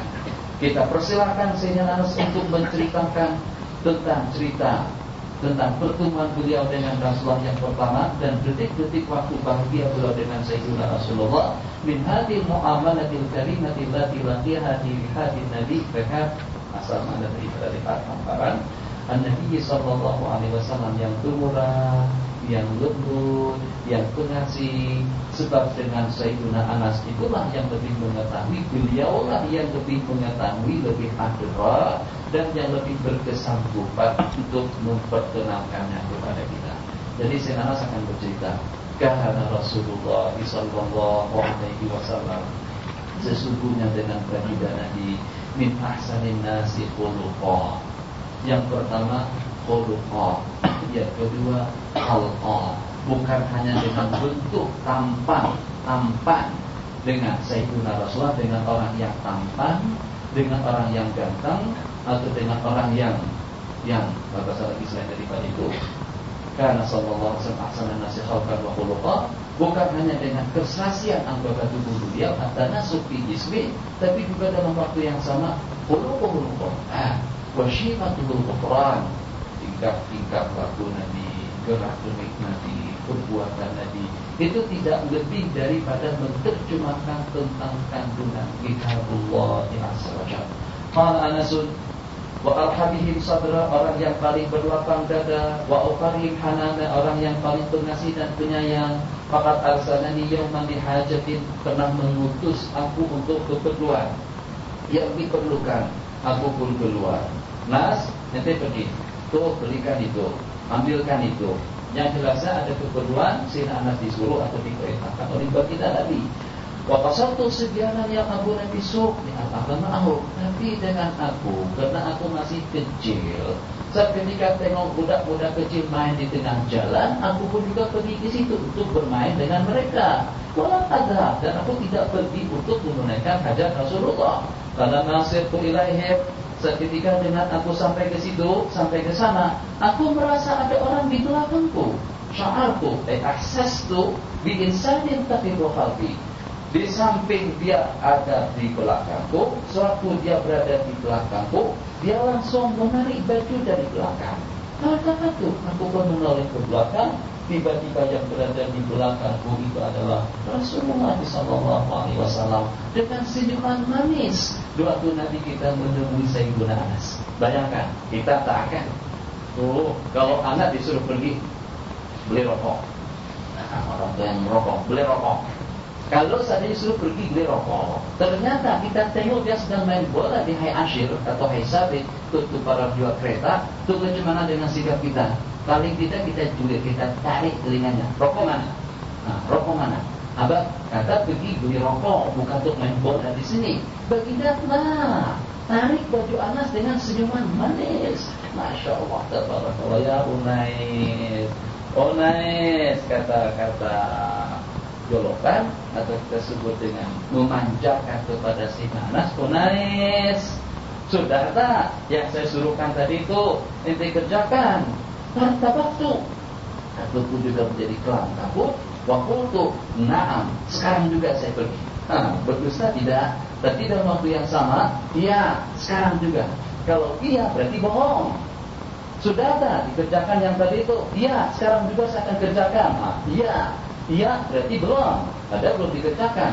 kita persilakan Sayyidina Anas untuk menceritakan tentang pertemuan beliau dengan Rasulullah yang pertama dan detik-detik waktu bahagia beliau dengan Sayyidina Rasulullah. Min hadil mu'amalatil karimatil lati laqiha di hadin Nabi, bahkan asal mana dari hamparan An-Nabi sallallahu alaihi wasallam yang termurah, yang lembut, yang pengasih. Sebab dengan Sayyidina Anas itulah yang lebih mengetahui, beliaulah yang lebih mengetahui, lebih adra, dan yang lebih berkesanggupan untuk memperkenalkannya kepada kita. Jadi Sayyidina Anas akan bercerita, karena Rasulullah sallallahu alaihi wasallam, sesungguhnya dengan baginda Nabi, min ahsanin nasi khuluqa. Yang pertama khuluqa, yang kedua khalqa. Bukan hanya dengan bentuk tampan dengan Sayyidina Rasulullah, dengan orang yang tampan, dengan orang yang ganteng, atau dengan orang yang bahasa lagi selain daripada itu. Karena sallallahu alaihi wasallam ahsanan nasi khalqan wa khuluqa, bukan hanya dengan keserasian anggota tubuh beliau atau nasuk fi jismi, tapi juga dalam waktu yang sama khuluqul Qur'an wa syifatul Qur'an, tingkah laku Nabi, gerak-gerik Nabi, perbuatan Nabi itu tidak lebih daripada menerjemahkan tentang kandungan kitabullah azza wa jalla. Qala Anasun wa arhamihim sadra, orang yang paling berlapang dada, wa uqarihim hanana, orang yang paling pengasih dan penyayang. Faqad arsalani yawman lihajatin, pernah mengutus aku untuk keperluan yang diperlukan, aku pun keluar. Nas, nanti pergi, tuh belikan itu, ambilkan itu. Yang jelasnya ada keperluan, Sayyidina Anas disuruh atau diperintahkan oleh baginda Nabi. Wa qasaltu sibyanan yang Abu Nabi suq ni al-aghama'ahu, tapi dengan aku, karena aku masih kecil, saat ketika tengok budak-budak kecil main di tengah jalan, aku pun juga pergi ke situ untuk bermain dengan mereka. Walau ada, dan aku tidak pergi untuk menunaikan hajat Rasulullah. Karena nasirtu ilaihim, seketika dengan aku sampai ke situ, sampai ke sana, aku merasa ada orang di belakangku. Sya'artu, ahsastu bi insanin taqidu khalfi. Di samping dia ada di belakangku, sewaktu dia berada di belakangku, dia langsung menarik baju dari belakang. Maka itu aku pun menoleh ke belakang. Tiba-tiba yang berada di belakangku itu adalah Rasulullah sallallahu alaihi wasallam dengan senyuman manis. Waktu Nabi kita menemui Sayyidina Anas. Bayangkan, kita tak akan kalau anak disuruh pergi beli rokok. Nah, orang tua yang merokok, beli rokok. Kalau saya disuruh pergi beli rokok, ternyata kita tengok dia sedang main bola di Hai Ashir atau Hai Sabit, untuk para jual kereta, itu bagaimana dengan sikap kita? Paling tidak kita juga, kita tarik telinganya. Rokok mana? Nah, rokok mana? Abah kata pergi beli rokok, bukan untuk main bola di sini. Baginda lah, tarik baju Anas dengan senyuman manis. Masya Allah, tabarakallah ya Unais. Unais, kata-kata jolokan atau kita sebut dengan memanjakan kepada si Anas. Unais, sudah tak yang saya suruhkan tadi itu ente kerjakan. Harta waktu ataupun juga menjadi kelam kabut. Waktu itu naam, sekarang juga saya pergi. Berdusta tidak, tapi dalam waktu yang sama, iya sekarang juga. Kalau iya berarti bohong. Sudah tak dikerjakan yang tadi itu? Iya, sekarang juga saya akan kerjakan. Iya berarti belum, ada belum dikerjakan.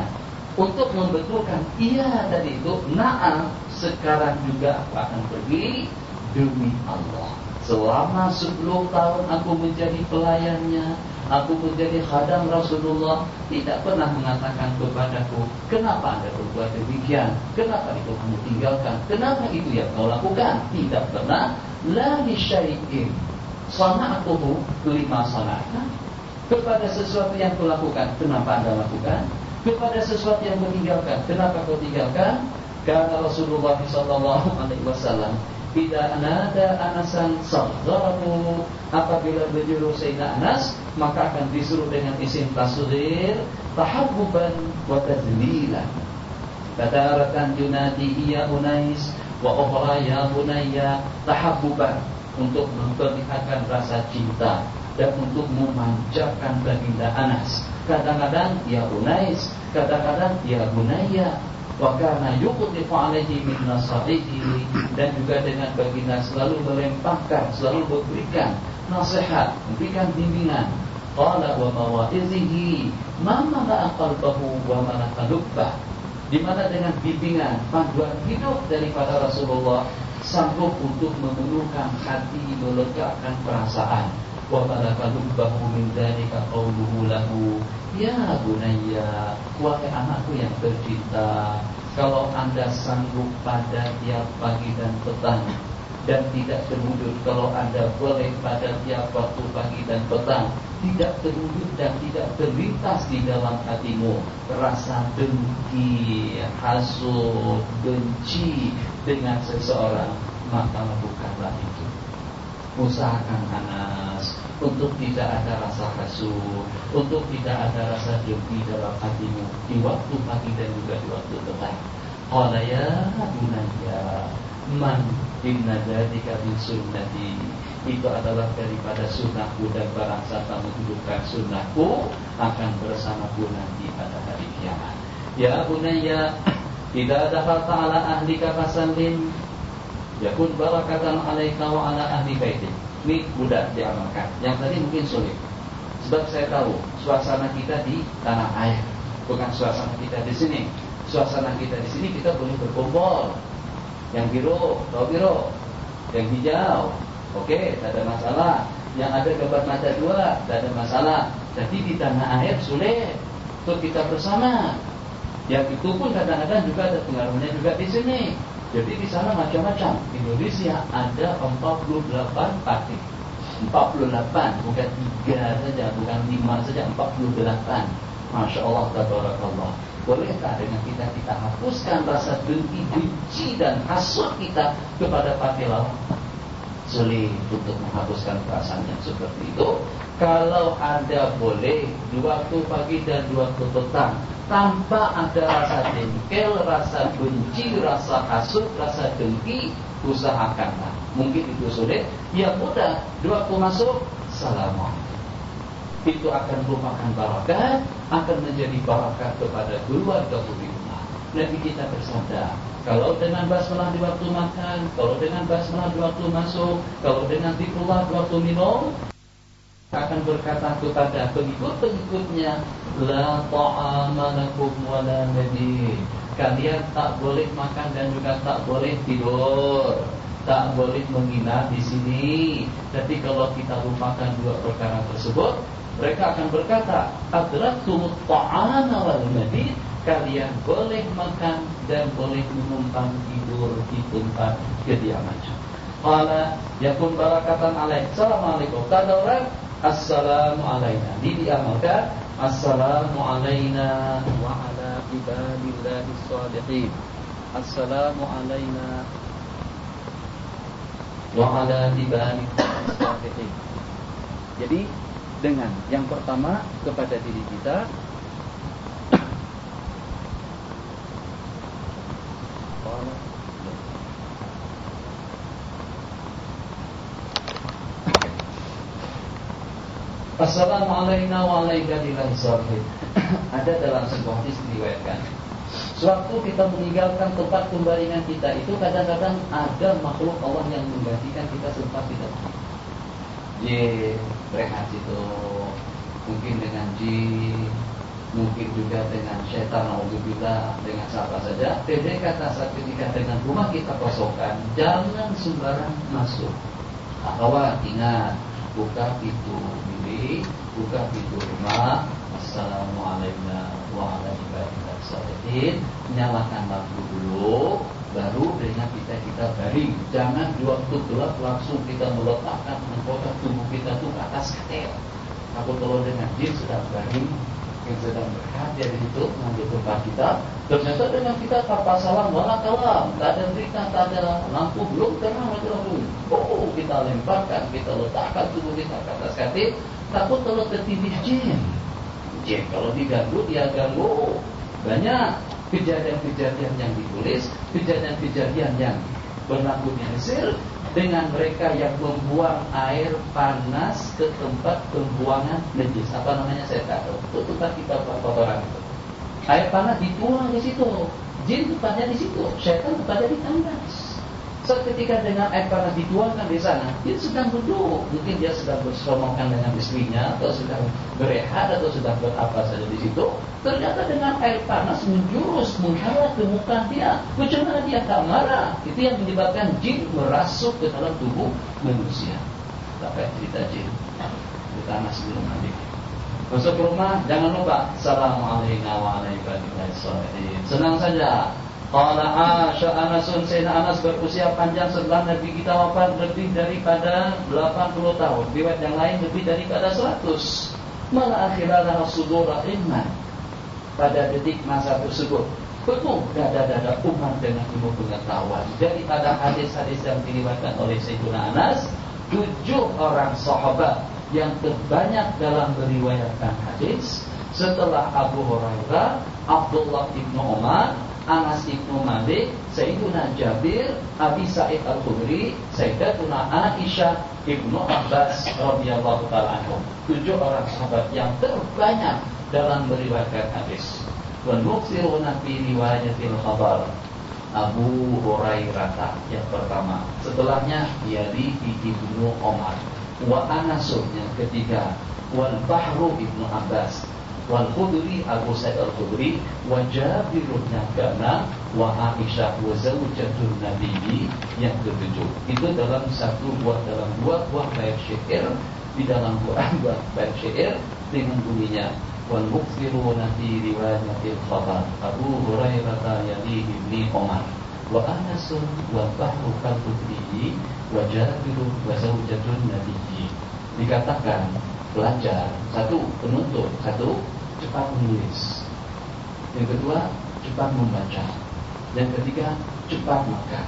Untuk membetulkan iya tadi itu, naam sekarang juga aku akan pergi demi Allah. Selama 10 tahun aku menjadi pelayannya, aku menjadi khadam Rasulullah, tidak pernah mengatakan kepadaku, kenapa Anda berbuat demikian? Kenapa itu kamu tinggalkan? Kenapa itu yang kau lakukan? Tidak pernah. La li syai'in sana'atuhu lima sana'na. Kepada sesuatu yang kau lakukan, kenapa Anda lakukan? Kepada sesuatu yang kau tinggalkan, kenapa kau tinggalkan? Karena Rasulullah sallallahu alaihi wasallam tidak nada Anasan sagharahu, apabila berjuru Sayyidina Anas maka akan disuruh dengan isim tasghir tahabbuban wa tadlilan. Tadaratan yunadi iya Unais wa ukhra ya bunayya, tahabbuban untuk memperlihatkan rasa cinta dan untuk memanjakan baginda Anas. Kadang-kadang ya Unais, kadang-kadang ya bunayya. Wa kana yuqtifu alaihi min nasaihi, dan juga dengan baginda selalu melempahkan, selalu memberikan nasihat, memberikan bimbingan. Qala wa mawa'izihi ma mala'a qalbahu wa mala'a lubbah, di mana dengan bimbingan, panduan hidup daripada Rasulullah sanggup untuk memenuhkan hati, melegakan perasaan. Wa balagha lubbahu min dzalika qawluhu lahu ya bunayya, wahai anakku yang tercinta, kalau Anda sanggup pada tiap pagi dan petang dan tidak terwujud, kalau Anda boleh pada tiap waktu pagi dan petang tidak terwujud dan tidak terlintas di dalam hatimu rasa dengki, hasud, benci dengan seseorang, maka lakukanlah itu. Usahakan Anas untuk tidak ada rasa hasud, untuk tidak ada rasa dengki dalam hatimu di waktu pagi dan juga di waktu petang. Qala ya bunayya man inna dzalika min sunnati, itu adalah daripada sunnahku, dan barang siapa menghidupkan sunnahku akan bersamaku nanti pada hari kiamat. Ya bunayya idza dakhalta ala ahlika fasallim yakun barakatan alaika wa ala ahli baitik. Ini mudah diamalkan. Yang tadi mungkin sulit, sebab saya tahu suasana kita di tanah air, bukan suasana kita di sini. Suasana kita di sini kita boleh berkumpul. Yang biru, tahu biru. Yang hijau, oke, tak ada masalah. Yang ada gambar mata dua, tak ada masalah. Jadi di tanah air sulit untuk kita bersama. Yang itu pun kadang-kadang juga ada pengaruhnya juga di sini. Jadi di sana macam-macam. Indonesia ada 48 partai. 48, bukan 3 saja, bukan 5 saja, 48. Masya Allah, tabarakallah. Bolehkah dengan kita hapuskan rasa dengki, benci dan hasud kita kepada partai lawan? Sulit untuk menghapuskan perasaan yang seperti itu. Kalau Anda boleh di waktu pagi dan di waktu petang tanpa ada rasa jengkel, rasa benci, rasa hasud, rasa dengki, usahakanlah. Mungkin itu sulit, ya mudah. Di waktu masuk, assalamualaikum. Itu akan merupakan barakah, akan menjadi barakah kepada keluarga di rumah. Nabi kita bersabda, kalau dengan basmalah di waktu makan, kalau dengan basmalah di waktu masuk, kalau dengan zikrullah di waktu minum, akan berkata kepada pengikut-pengikutnya, la ta'ama lakum wa la nabi. Kalian tak boleh makan dan juga tak boleh tidur, tak boleh menginap di sini. Tapi kalau kita lupakan dua perkara tersebut, mereka akan berkata, adraktumut ta'ama wal nabi. Kalian boleh makan dan boleh menumpang tidur di tempat kediaman. Qala yakun barakatan alaik. Assalamualaikum. Kata orang, assalamu alaina. Diamalkan, assalamu alaina wa ala ibadillahis shalihin. Assalamu alaina wa ala ibadillahis shalihin. Jadi dengan yang pertama kepada diri kita, Assalamualaikum warahmatullahi wabarakatuh. Ada dalam sebuah hadis diriwayatkan, sewaktu kita meninggalkan tempat pembaringan kita itu, kadang-kadang ada makhluk Allah yang menggantikan kita sempat tidak. Berehat itu mungkin dengan jin, mungkin juga dengan syaitan, naudzubillah, dengan siapa saja. Pendek kata, saat ketika dengan rumah kita kosongkan, jangan sembarang masuk. Akhwat, ingat, buka pintu bilik, buka pintu rumah. Assalamualaikum warahmatullahi wabarakatuh. Nyalakan lampu dulu, baru dengan kita baring. Jangan di waktu gelap langsung kita meletakkan mengkotak tubuh kita tuh ke atas katil. Aku kalau dengan jin sedang baring, yang sedang berada di situ mengambil tempat kita, ternyata dengan kita tanpa salam wala kalam, tak ada berita, tak ada lampu, belum terang lagi. Kita lemparkan, kita letakkan tubuh kita ke atas katil, takut kalau tertindih jin. Jin kalau diganggu, dia ganggu. Banyak kejadian-kejadian yang ditulis, kejadian-kejadian yang berlaku di Mesir dengan mereka yang membuang air panas ke tempat pembuangan najis. Apa namanya saya tak tahu. Itu tempat kita buang kotoran itu. Air panas dituang di situ. Jin tempatnya di situ. Syaitan tempatnya di tandas. Ketika dengan air panas dituangkan di sana, dia sedang duduk. Mungkin dia sedang berseromongan dengan istrinya, atau sedang berehat, atau sedang berapa saja di situ. Ternyata dengan air panas menjurus, menghalat ke muka dia. Bagaimana dia tak marah? Itu yang menyebabkan jin merasuk ke dalam tubuh manusia. Sampai cerita jin. Anas bin Malik. Masuk rumah, jangan lupa Assalamualaikum warahmatullahi wabarakatuh. Senang saja. Qala Asya Anasun, Sayyidina Anas berusia panjang setelah Nabi kita wafat lebih daripada 80 tahun. Riwayat yang lain lebih daripada 100. Malah akhirnya sudura iman. Pada detik masa tersebut penuh dada-dada umat dengan ilmu pengetahuan. Daripada hadis-hadis yang diriwayatkan oleh Sayyidina Anas, 7 orang sahabat yang terbanyak dalam meriwayatkan hadis setelah Abu Hurairah, Abdullah ibnu Umar, Anas ibnu Malik, Sayyiduna Jabir, Abi Sa'id Al-Khudri, Sayyidatuna Aisyah, Ibnu Abbas radhiyallahu ta'ala anhum. 7 orang sahabat yang terbanyak dalam meriwayatkan hadis. Wa nuksiruna fi riwayatil khabar. Abu Hurairah yang pertama, setelahnya Yali ibnu Umar, wa Anasun yang ketiga, wal Bahru ibnu Abbas, wal Khudri Abu Sa'id Al-Khudri, wa Jabirun yang keenam, wa Aisyah wa zaujatun Nabi yang ketujuh. Itu dalam dua buah bait syair di dalam Quran, buah bait syair dengan bunyinya wal mukthiruna fi riwayatil khabar Abu Hurairah yali ibni Umar, wa Anasun wa Bahru Al-Khudri, wa Jabirun wa zaujatun Nabi. Dikatakan belajar, satu penuntut, satu cepat menulis, yang kedua cepat membaca, yang ketiga cepat makan,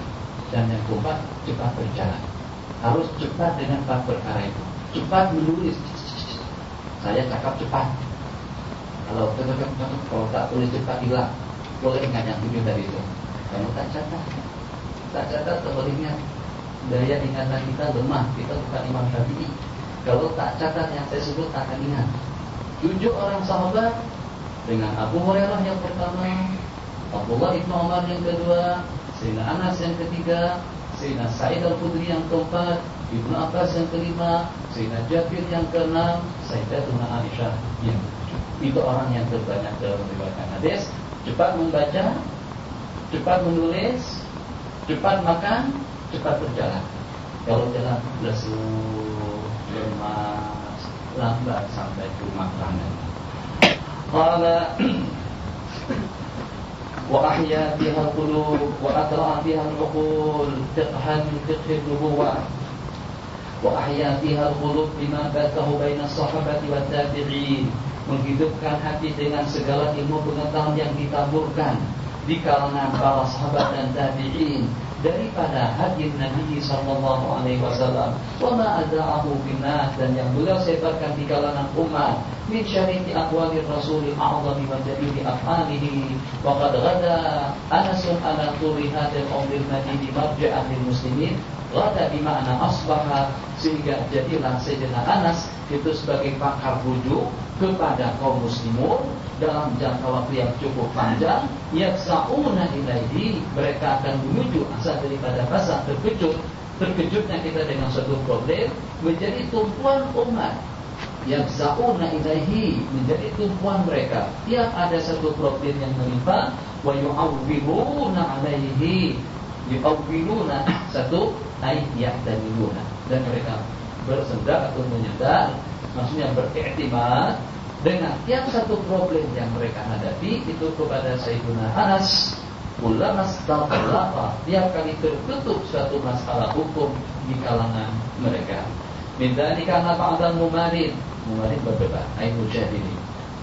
dan yang keempat cepat berjalan. Harus cepat dengan 4 perkara itu. Cepat menulis, saya cakap cepat. Kalau tak tulis cepat hilang. Boleh ingat yang 7 tadi itu. Kamu tak catat sebaliknya daya ingatan kita lemah. Kita bukan Imam Syafi'i. Kalau tak catat yang saya sebut tak akan ingat. 7 orang sahabat dengan Abu Hurairah yang pertama, Abdullah ibnu Umar yang kedua, Sayyidina Anas yang ketiga, Sayyidina Sa'id Al-Khudri yang keempat, Ibnu Abbas yang kelima, Sayyidina Jabir yang keenam, Sayyidatuna Aisyah yang ketujuh. Itu orang yang terbanyak dalam meriwayatkan hadis. Cepat membaca, cepat menulis, cepat makan, cepat berjalan. Kalau jalan lesu, lemas, lambat sampai ke makanan. Qala wa ahya biha al-qulub wa atra'a biha al-uqul fiqhan fiqh nubuwah wa ahya biha al-qulub bima bathahu baina as-sahabati wat tabi'in. Menghidupkan hati dengan segala ilmu pengetahuan yang ditaburkan di kalangan para sahabat dan tabi'in daripada hadis Nabi sallallahu alaihi wasallam, wa ma ada'ahu binnas, dan yang beliau sebarkan di kalangan umat min syariti aqwalir rasulil a'zami wa jadidi af'alihi, wa qad ghada Anasun ala turi hadil umril madini marja'ah lil muslimin. Ghada bima'na asbaha, sehingga jadilah Sayyidina Anas itu sebagai pakar bujuk kepada kaum muslimun dalam jangka waktu yang cukup panjang. Yaksa'una ilaihi, mereka akan menuju asal daripada bahasa terkejutnya kita dengan suatu problem menjadi tumpuan umat. Yaksa'una ilaihi, menjadi tumpuan mereka tiap ada satu problem yang menimpa. Wa yu'awwiluna alaihi, yu'awwiluna satu ayat yahdamiluna, dan mereka bersendar atau menyendar, maksudnya beriktimad dengan tiap satu problem yang mereka hadapi itu kepada Sayyidina Anas. Ulama setelah tiap kali tertutup suatu masalah hukum di kalangan mereka. Minta karena ba'dal mumarid berdebat, ayat mujadili.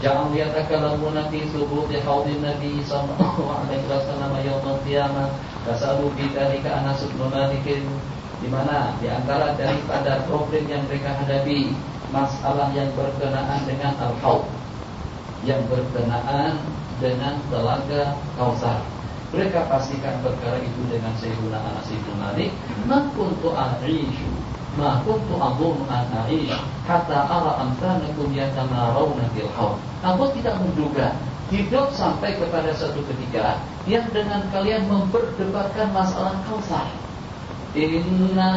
Jangan yatakalamuna fi subuti haudin Nabi sallallahu alaihi wasallam yaumil qiyamah. Kasalu bidzalika Anas bin Malik, di mana di antara daripada problem yang mereka hadapi masalah yang berkenaan dengan al-haud, yang berkenaan dengan telaga Kautsar. Mereka pastikan perkara itu dengan Sayyidina Anas bin Malik. Ma kuntu a'ishu, ma kuntu adhum an a'ish hatta ara amsalakum yatamarawna fil haud. Aku tidak menduga hidup sampai kepada satu ketika yang dengan kalian memperdebatkan masalah Kautsar. Inna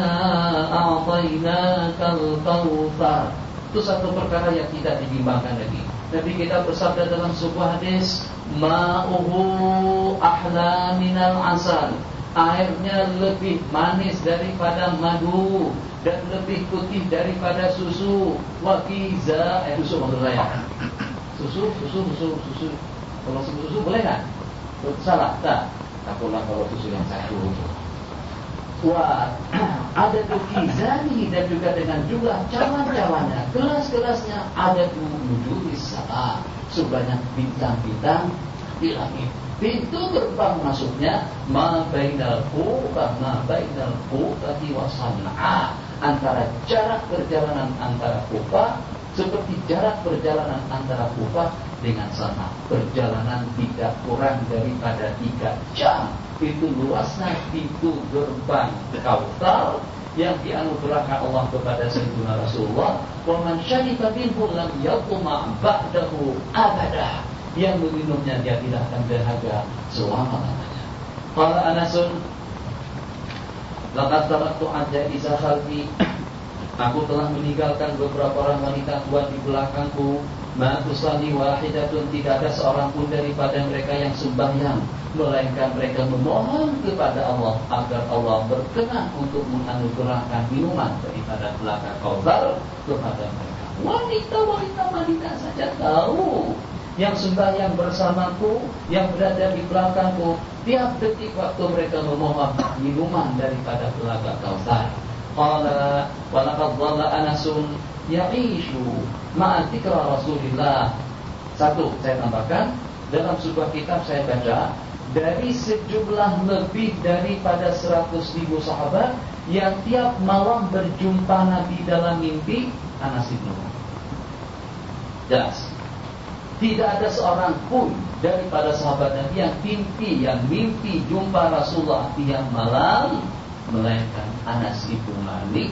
a'tainakal kautsar. Itu satu perkara yang tidak dibimbangkan lagi. Nabi kita bersabda dalam sebuah hadis, ma'uhu ahla minal asal. airnya lebih manis daripada madu dan lebih putih daripada susu. Wakiza susu maksud saya. Susu. Kalau susu boleh kan? Salah, tak. Takutlah kalau susu yang satu. Wah, ada kizani dan juga dengan jumlah cawan-cawannya, kelas-kelasnya ada 7 saat sebanyak bintang-bintang di langit. Pintu gerbang masuknya ma bainal Kufati wa San'a, antara jarak perjalanan antara Kufah seperti jarak perjalanan antara Kufah dengan San'a. Perjalanan tidak kurang daripada 3 jam. Itu luasnya pintu gerbang Kautsar yang dianugerahkan Allah kepada Sayyidina Rasulullah. Wa man syariba minhu lam yaqma ba'dahu abada. Yang meminumnya dia tidak akan dahaga selama-lamanya. Qala Anasun, laqad taraktu ajaiza khalfi, aku telah meninggalkan beberapa orang wanita tua di belakangku. Ma tusalli wahidatun, tidak ada seorang pun daripada mereka yang sembahyang, melainkan mereka memohon kepada Allah agar Allah berkenan untuk menganugerahkan minuman daripada belakang Kautsar kepada mereka. Wanita-wanita Madinah saja tahu yang sembahyang bersamaku, yang berada di belakangku, tiap detik waktu mereka memohon minuman daripada telaga Kautsar. Qala wa laqad dhalla Anasun ya'ishu ma'a dzikra Rasulillah. Satu, saya tambahkan, dalam sebuah kitab saya baca, dari sejumlah lebih daripada 100.000 sahabat yang tiap malam berjumpa Nabi dalam mimpi, Anas bin Malik. Jelas. Tidak ada seorang pun daripada sahabat Nabi yang mimpi jumpa Rasulullah tiap malam, melainkan Anas bin Malik.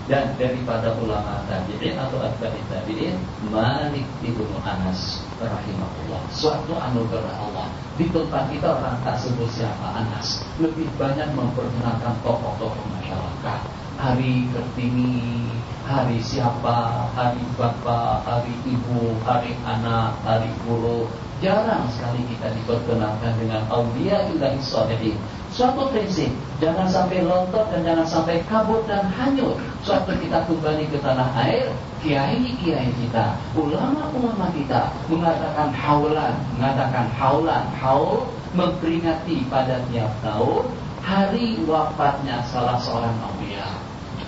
Dan daripada ulama tabi'in atau atba'i tabi'in, Malik bin Anas rahimahullah. Suatu anugerah Allah. Di tempat kita orang tak sebut siapa Anas, lebih banyak memperkenalkan tokoh-tokoh masyarakat. Hari Kartini, hari siapa, hari bapak, hari ibu, hari anak, hari guru. Jarang sekali kita diperkenalkan dengan auliya ilahi sholihin. Suatu prinsip, jangan sampai lontot dan jangan sampai kabur dan hanyut. Suatu kita kembali ke tanah air, kiai-kiai kita, ulama-ulama kita mengatakan haulan, haul memperingati pada tiap tahun hari wafatnya salah seorang aulia,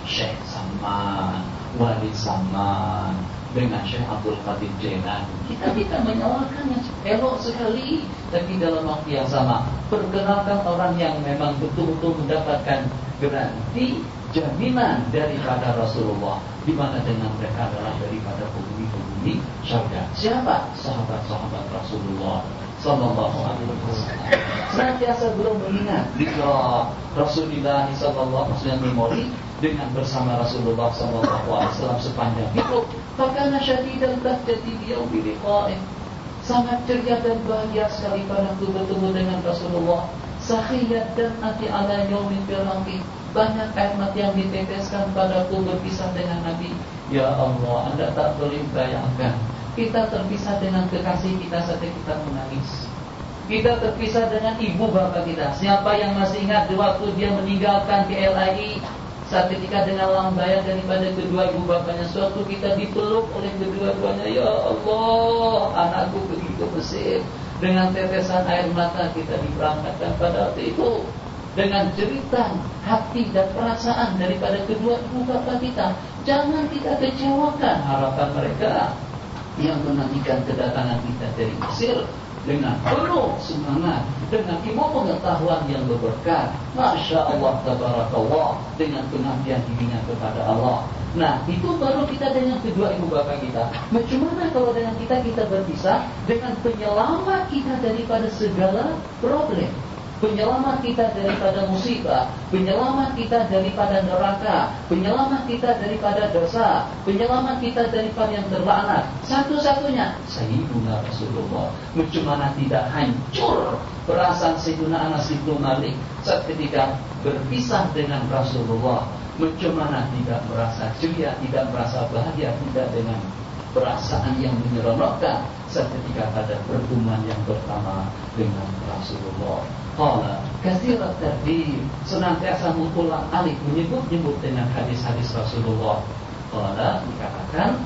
Syekh Saman, Wali Saman, dengan Syekh Abdul Qadir Jailani. Kita menyalakannya elok sekali, tapi dalam waktu yang sama perkenalkan orang yang memang betul-betul mendapatkan garansi jaminan daripada Rasulullah, di mana dengan mereka adalah daripada penghuni syurga. Siapa? Sahabat-sahabat Rasulullah sallallahu alaihi wasallam. Senantiasa belum mengingat zikra Rasulullah sallallahu alaihi wasallam, memori dengan bersama Rasulullah sallallahu alaihi wasallam sepanjang hidup. Fakana syadidal bahjati biyaumi liqa'ih, sangat ceria dan bahagia sekali pada bertemu dengan Rasulullah. Sakhiyat dan ati ala yaumin firaqi, banyak air mata yang diteteskan padaku berpisah dengan Nabi. Ya Allah, Anda tak boleh bayangkan, kita terpisah dengan kekasih kita saja kita menangis. Kita terpisah dengan ibu bapa kita. Siapa yang masih ingat waktu dia meninggalkan PLAI, saat ketika dengan lambaian daripada kedua ibu bapanya, suatu kita dipeluk oleh kedua-duanya. Ya Allah, anakku pergi ke Mesir. Dengan tetesan air mata kita diberangkatkan pada waktu itu, dengan jeritan hati dan perasaan daripada kedua ibu bapa kita. Jangan kita kecewakan harapan mereka yang menantikan kedatangan kita dari Mesir dengan penuh semangat, dengan ilmu pengetahuan yang berberkat. Masya Allah, tabarakallah, dengan pengabdian dirinya kepada Allah. Nah, itu baru kita dengan kedua ibu bapa kita. Bagaimana kalau dengan kita berpisah dengan penyelamat kita daripada segala problem, penyelamat kita daripada musibah, penyelamat kita daripada neraka, penyelamat kita daripada dosa, penyelamat kita daripada yang terlaknat. Satu-satunya Sayyiduna Rasulullah. Bagaimana tidak hancur perasaan Sayyiduna Anas bin Malik saat ketika berpisah dengan Rasulullah. Bagaimana tidak merasa ceria, tidak merasa bahagia, tidak dengan perasaan yang menyeronokkan saat ketika pada pertemuan yang pertama dengan Rasulullah. Qala katsirat tarbiyah, senantiasa mengulang alik menyebut-nyebut dengan hadis-hadis Rasulullah. Qala, dikatakan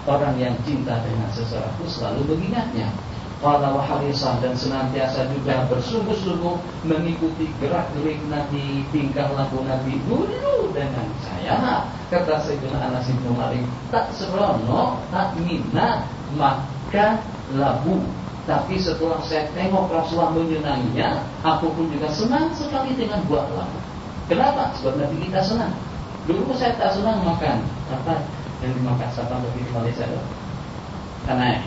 orang yang cinta dengan seseorang itu selalu mengingatnya. Qala wa harisan, dan senantiasa juga bersungguh-sungguh mengikuti gerak-gerik Nabi, tingkah laku Nabi dulu dengan saya. Kata Sayyidina Anas bin Malik, tak serono, tak minat makan labu. Tapi setelah saya tengok Rasulullah menyenanginya, aku pun juga senang sekali dengan buah labu. Kenapa? Sebab Nabi kita senang. Dulu saya tak senang makan apa yang dimakan satpam di Malaysia itu? Canai.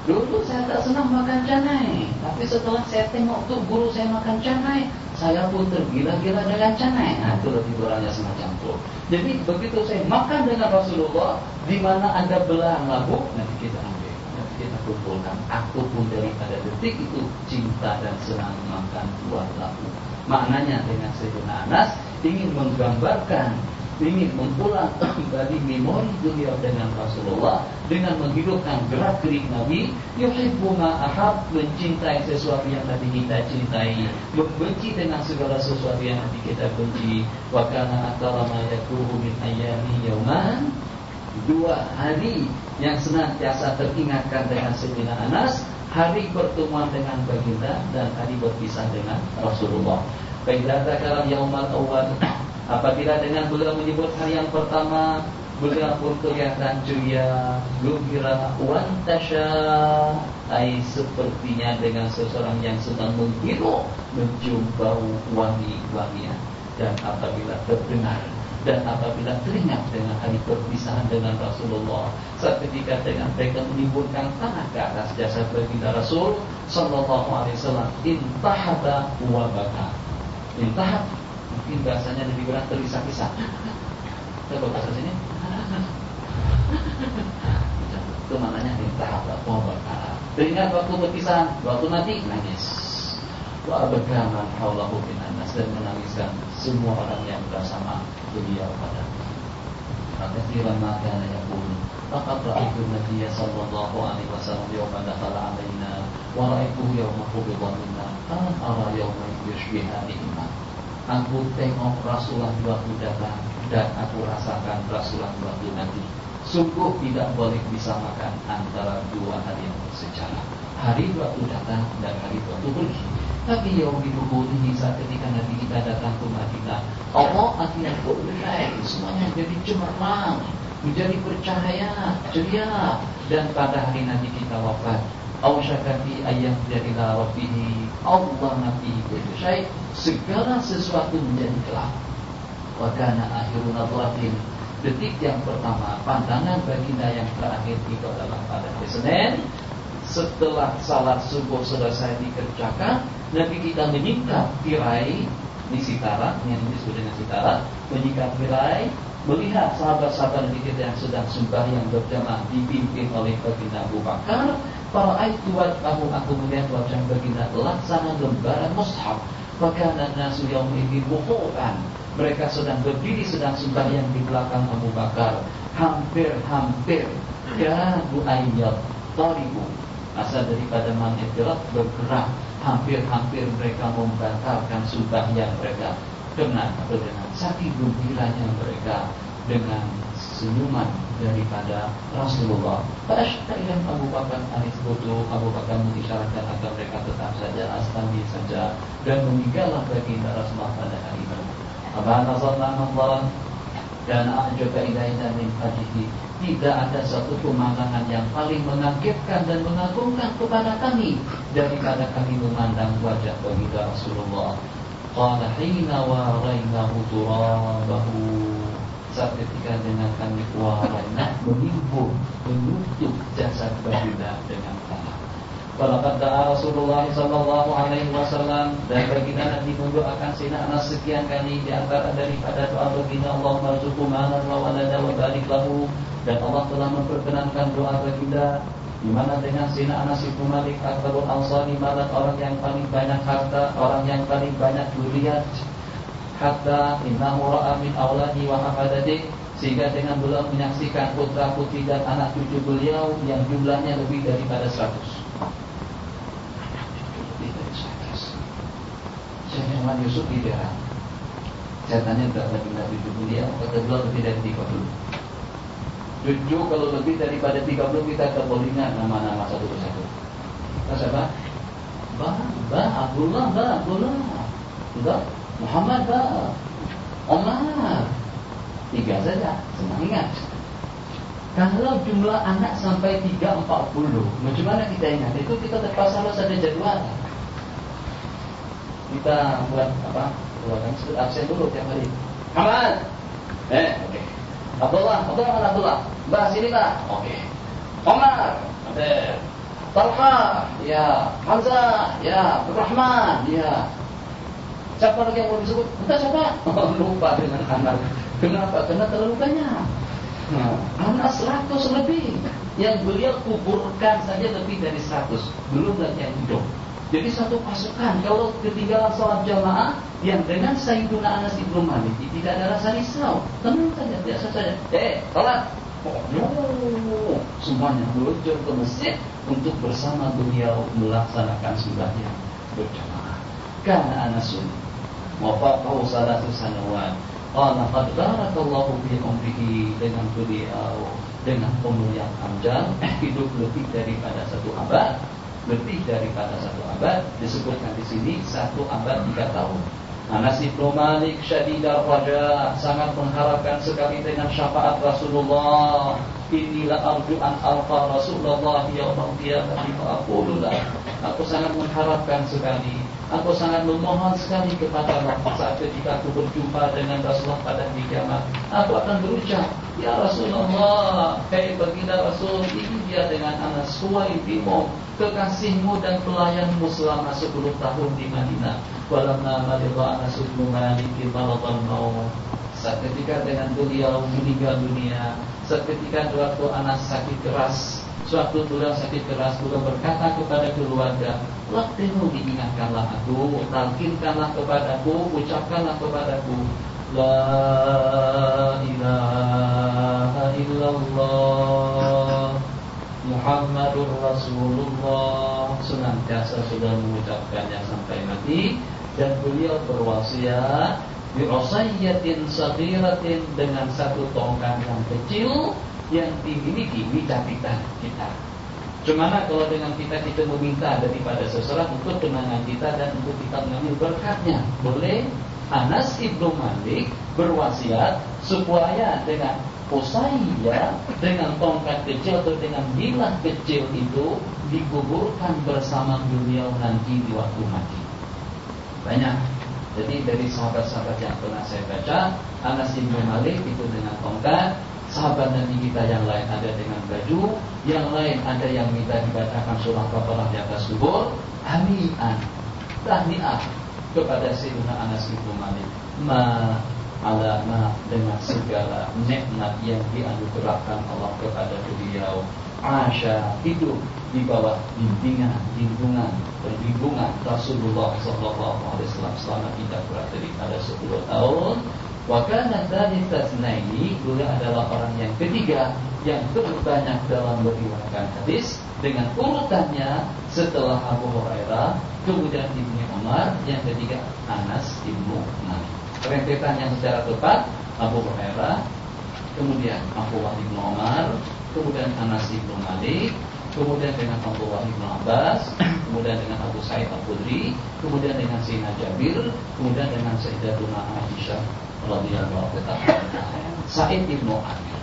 Dulu saya tak senang makan canai, tapi setelah saya tengok tuh guru saya makan canai, saya pun tergila-gila dengan canai. Nah, itu lebih kurangnya semacam itu. Jadi begitu saya makan dengan Rasulullah, di mana ada belahan labu, nanti kita ambil, nanti kita kumpulkan. Aku pun daripada detik itu cinta dan senang makan buah labu. Maknanya dengan Sayyidina Anas ingin menggambarkan, ingin mengulang kembali memori beliau dengan Rasulullah dengan menghidupkan gerak-gerik Nabi. Yuhibbu ma ahab, mencintai sesuatu yang Nabi kita cintai, membenci dengan segala sesuatu yang Nabi kita benci. Wa kana aktsara ma yakunu min ayyami yauman, 2 hari yang senantiasa teringatkan dengan Sayyidina Anas, hari pertemuan dengan baginda dan hari berpisah dengan Rasulullah. Baiklah, kala yaumal awal, apabila dengan beliau menyebut hari yang pertama, beliau pun kelihatan ceria, gembira, wantasya, sepertinya dengan seseorang yang sedang menghirup, mencium bau wangi-wangian. Dan apabila terdengar dan apabila teringat dengan hari perpisahan dengan Rasulullah, saat ketika dengan mereka menimbulkan tangan ke atas jasad baginda Rasul sallallahu alaihi wasallam, intahaba wa baka. Intahab, mungkin bahasanya lebih berat, terisak-isak. Coba bahasa sini. Itu maknanya intahab wa baka. Teringat waktu perpisahan, waktu nanti nangis. Wa abaka man haulahu min anas, dan menangiskan semua orang yang bersama beliau pada. Maka tiran maka yaqul laqad ra'aytu an-nabiy sallallahu alaihi wasallam yawma dakhala alaina wa ra'aytuhu yawma qubida minna ara yawma yushbiha iman. Aku tengok Rasulullah waktu datang dan aku rasakan Rasulullah waktu nanti. Sungguh tidak boleh disamakan antara 2 hari yang bersejarah. Hari waktu datang dan hari waktu pergi. Tapi yaumi dukhuli, saat ketika Nabi kita datang ke Madinah, Allah akhirnya berlain, semuanya jadi cemerlang, menjadi bercahaya, ceria. Dan pada hari Nabi kita wafat, awsyakati ayam jadilah rabbihi, Allah Nabi bersyai, segala sesuatu menjadi gelap. Wa kana akhiru nadratin, detik yang pertama, pandangan baginda yang terakhir itu adalah pada hari Senin. Setelah salat subuh selesai dikerjakan, Nabi kita menyingkap tirai di Sitara, yang disebut dengan Sitara, menyingkap tirai, melihat sahabat-sahabat Nabi kita yang sedang sembahyang berjamaah dipimpin oleh baginda Abu Bakar. Para ayat aku melihat wajah baginda laksana lembaran mushaf. Fakana nasu yaumidin wuqu'an, mereka sedang berdiri, sedang sembahyang di belakang Abu Bakar. Hampir-hampir kadu ayyat taribu, asal daripada manitirat, bergerak, hampir-hampir mereka membatalkan sembahyang mereka dengan saking gembiranya mereka dengan senyuman daripada Rasulullah. Fa'ashtailan Abu Bakar anisbutu, Abu Bakar mengisyaratkan agar mereka tetap saja astabi saja, dan meninggallah baginda Rasulullah pada hari itu. Abana zalna nazaran dan a'jaba ilaina min hadihi, tidak ada satu pemandangan yang paling mengagetkan dan mengagumkan kepada kami daripada kami memandang wajah baginda Rasulullah. Qala hina wa rainahu turabahu, saat ketika dengan kami waraina, menimbun, menutup jasad baginda dengan tanah. Walaqad da'a Rasulullah sallallahu alaihi wasallam, dan baginda Nabi mendoakan Sayyidina Anas sekian kali, di antara daripada doa baginda, Allahumma rzuqhu malan wa walada wa barik lahu, dan Allah telah memperkenankan doa baginda, di mana dengan Sayyidina Anas bin Malik akbarul ansari, malan, orang yang paling banyak harta, orang yang paling banyak zuriat, hatta innahu ra'a min auladi wa hafadati, sehingga dengan beliau menyaksikan putra putri dan anak cucu beliau yang jumlahnya lebih daripada 100. Cuman Yusuf di daerah. Saya tanya berapa jumlah cucu beliau, kata beliau lebih dari 30. Cucu kalau lebih daripada 30 kita terbolingan nama-nama satu persatu. Siapa? Abdullah, Abdullah, Muhammad, Omar. 3 saja, senang ingat. Kalau jumlah anak sampai 340, macam mana kita ingat? Itu kita terpaksa harus ada jadwal. Kita buat apa? Buatkan absen dulu tiap hari. Muhammad, oke. Abdullah, Mbak sini Mbak, oke. Omar, ada. Talha, ya. Hamzah, ya. Rahman, ya. Siapa lagi yang mau disebut? Entah siapa? Lupa dengan anak. Kenapa? Karena terlalu banyak. Anak 100 lebih. Yang beliau kuburkan saja lebih dari 100. Belum lagi yang hidup. Jadi satu pasukan kalau ketinggalan sholat jamaah yang dengan Sayyiduna Anas ibnu Malik tidak ada rasa risau, tenang saja, biasa saja. Sholat. Semuanya meluncur ke masjid untuk bersama beliau melaksanakan sembahyang berjamaah. Karena Anasun wafaqahu salatu sanawat. Qala qad barakallahu fi umrihi, dengan beliau dengan umur yang panjang, hidup lebih daripada 1 abad. Lebih daripada 1 abad, disebutkan di sini 1 abad 3 tahun. Anas ibnu Malik syadidar raja, sangat mengharapkan sekali dengan syafaat Rasulullah. Inilah arju an alqa Rasulullah yaumil qiyamah fa aqulu la. Aku sangat mengharapkan sekali, aku sangat memohon sekali kepada Allah saat ketika aku berjumpa dengan Rasulullah pada hari kiamat. Aku akan berucap, ya Rasulullah, baginda Rasul, ini dia dengan Anas Huwaibimo, kekasihmu dan pelayanmu selama 10 tahun di Madinah. Walamma maridha Anas ibnu Malik maradhan maut. Saat ketika dengan beliau meninggal dunia, seketika waktu Anas sakit keras, suatu beliau sakit keras, beliau berkata kepada keluarga, "Waqtimu, diingatkanlah aku, talkinkanlah kepadaku, ucapkanlah kepadaku, la ilaha illallah Muhammadur Rasulullah." Senantiasa sudah mengucapkannya sampai mati. Dan beliau berwasiat bi'usayyatin saghiratin, dengan 1 tongkat yang kecil yang dimiliki di capitan kita. Cumana kalau dengan kita meminta daripada seseorang untuk kenangan kita dan untuk kita mengambil berkatnya, boleh. Anas ibnu Malik berwasiat supaya dengan usayya, dengan tongkat kecil atau dengan bilah kecil itu dikuburkan bersama beliau nanti di waktu mati. Banyak. Jadi dari sahabat-sahabat yang pernah saya baca, Anas ibnu Malik itu dengan tongkat, sahabat Nabi kita yang lain ada dengan baju, yang lain ada yang minta dibacakan surah Baqarah di atas kubur. Hani'an, tahniah kepada Sayyidina Anas ibnu Malik, dengan segala nikmat yang dianugerahkan Allah kepada beliau. Asya, hidup di bawah bimbingan Rasulullah SAW selama tidak kurang daripada 10 tahun. Wa kana dzalika beliau adalah orang yang ketiga yang terbanyak dalam meriwayatkan hadis dengan urutannya setelah Abu Hurairah, kemudian Ibnu Umar, yang ketiga Anas ibnu Malik. Rentetan yang secara tepat Abu Hurairah, kemudian Abdullah ibnu Umar, kemudian Anas ibnu Malik, kemudian dengan Abdullah ibnu Abbas, kemudian dengan Abu Sa'id Al-Khudri, kemudian dengan Sayyidina Jabir, kemudian dengan Sayyidatuna Aisyah radhiyallahu anha. Sa'id ibnu Amir.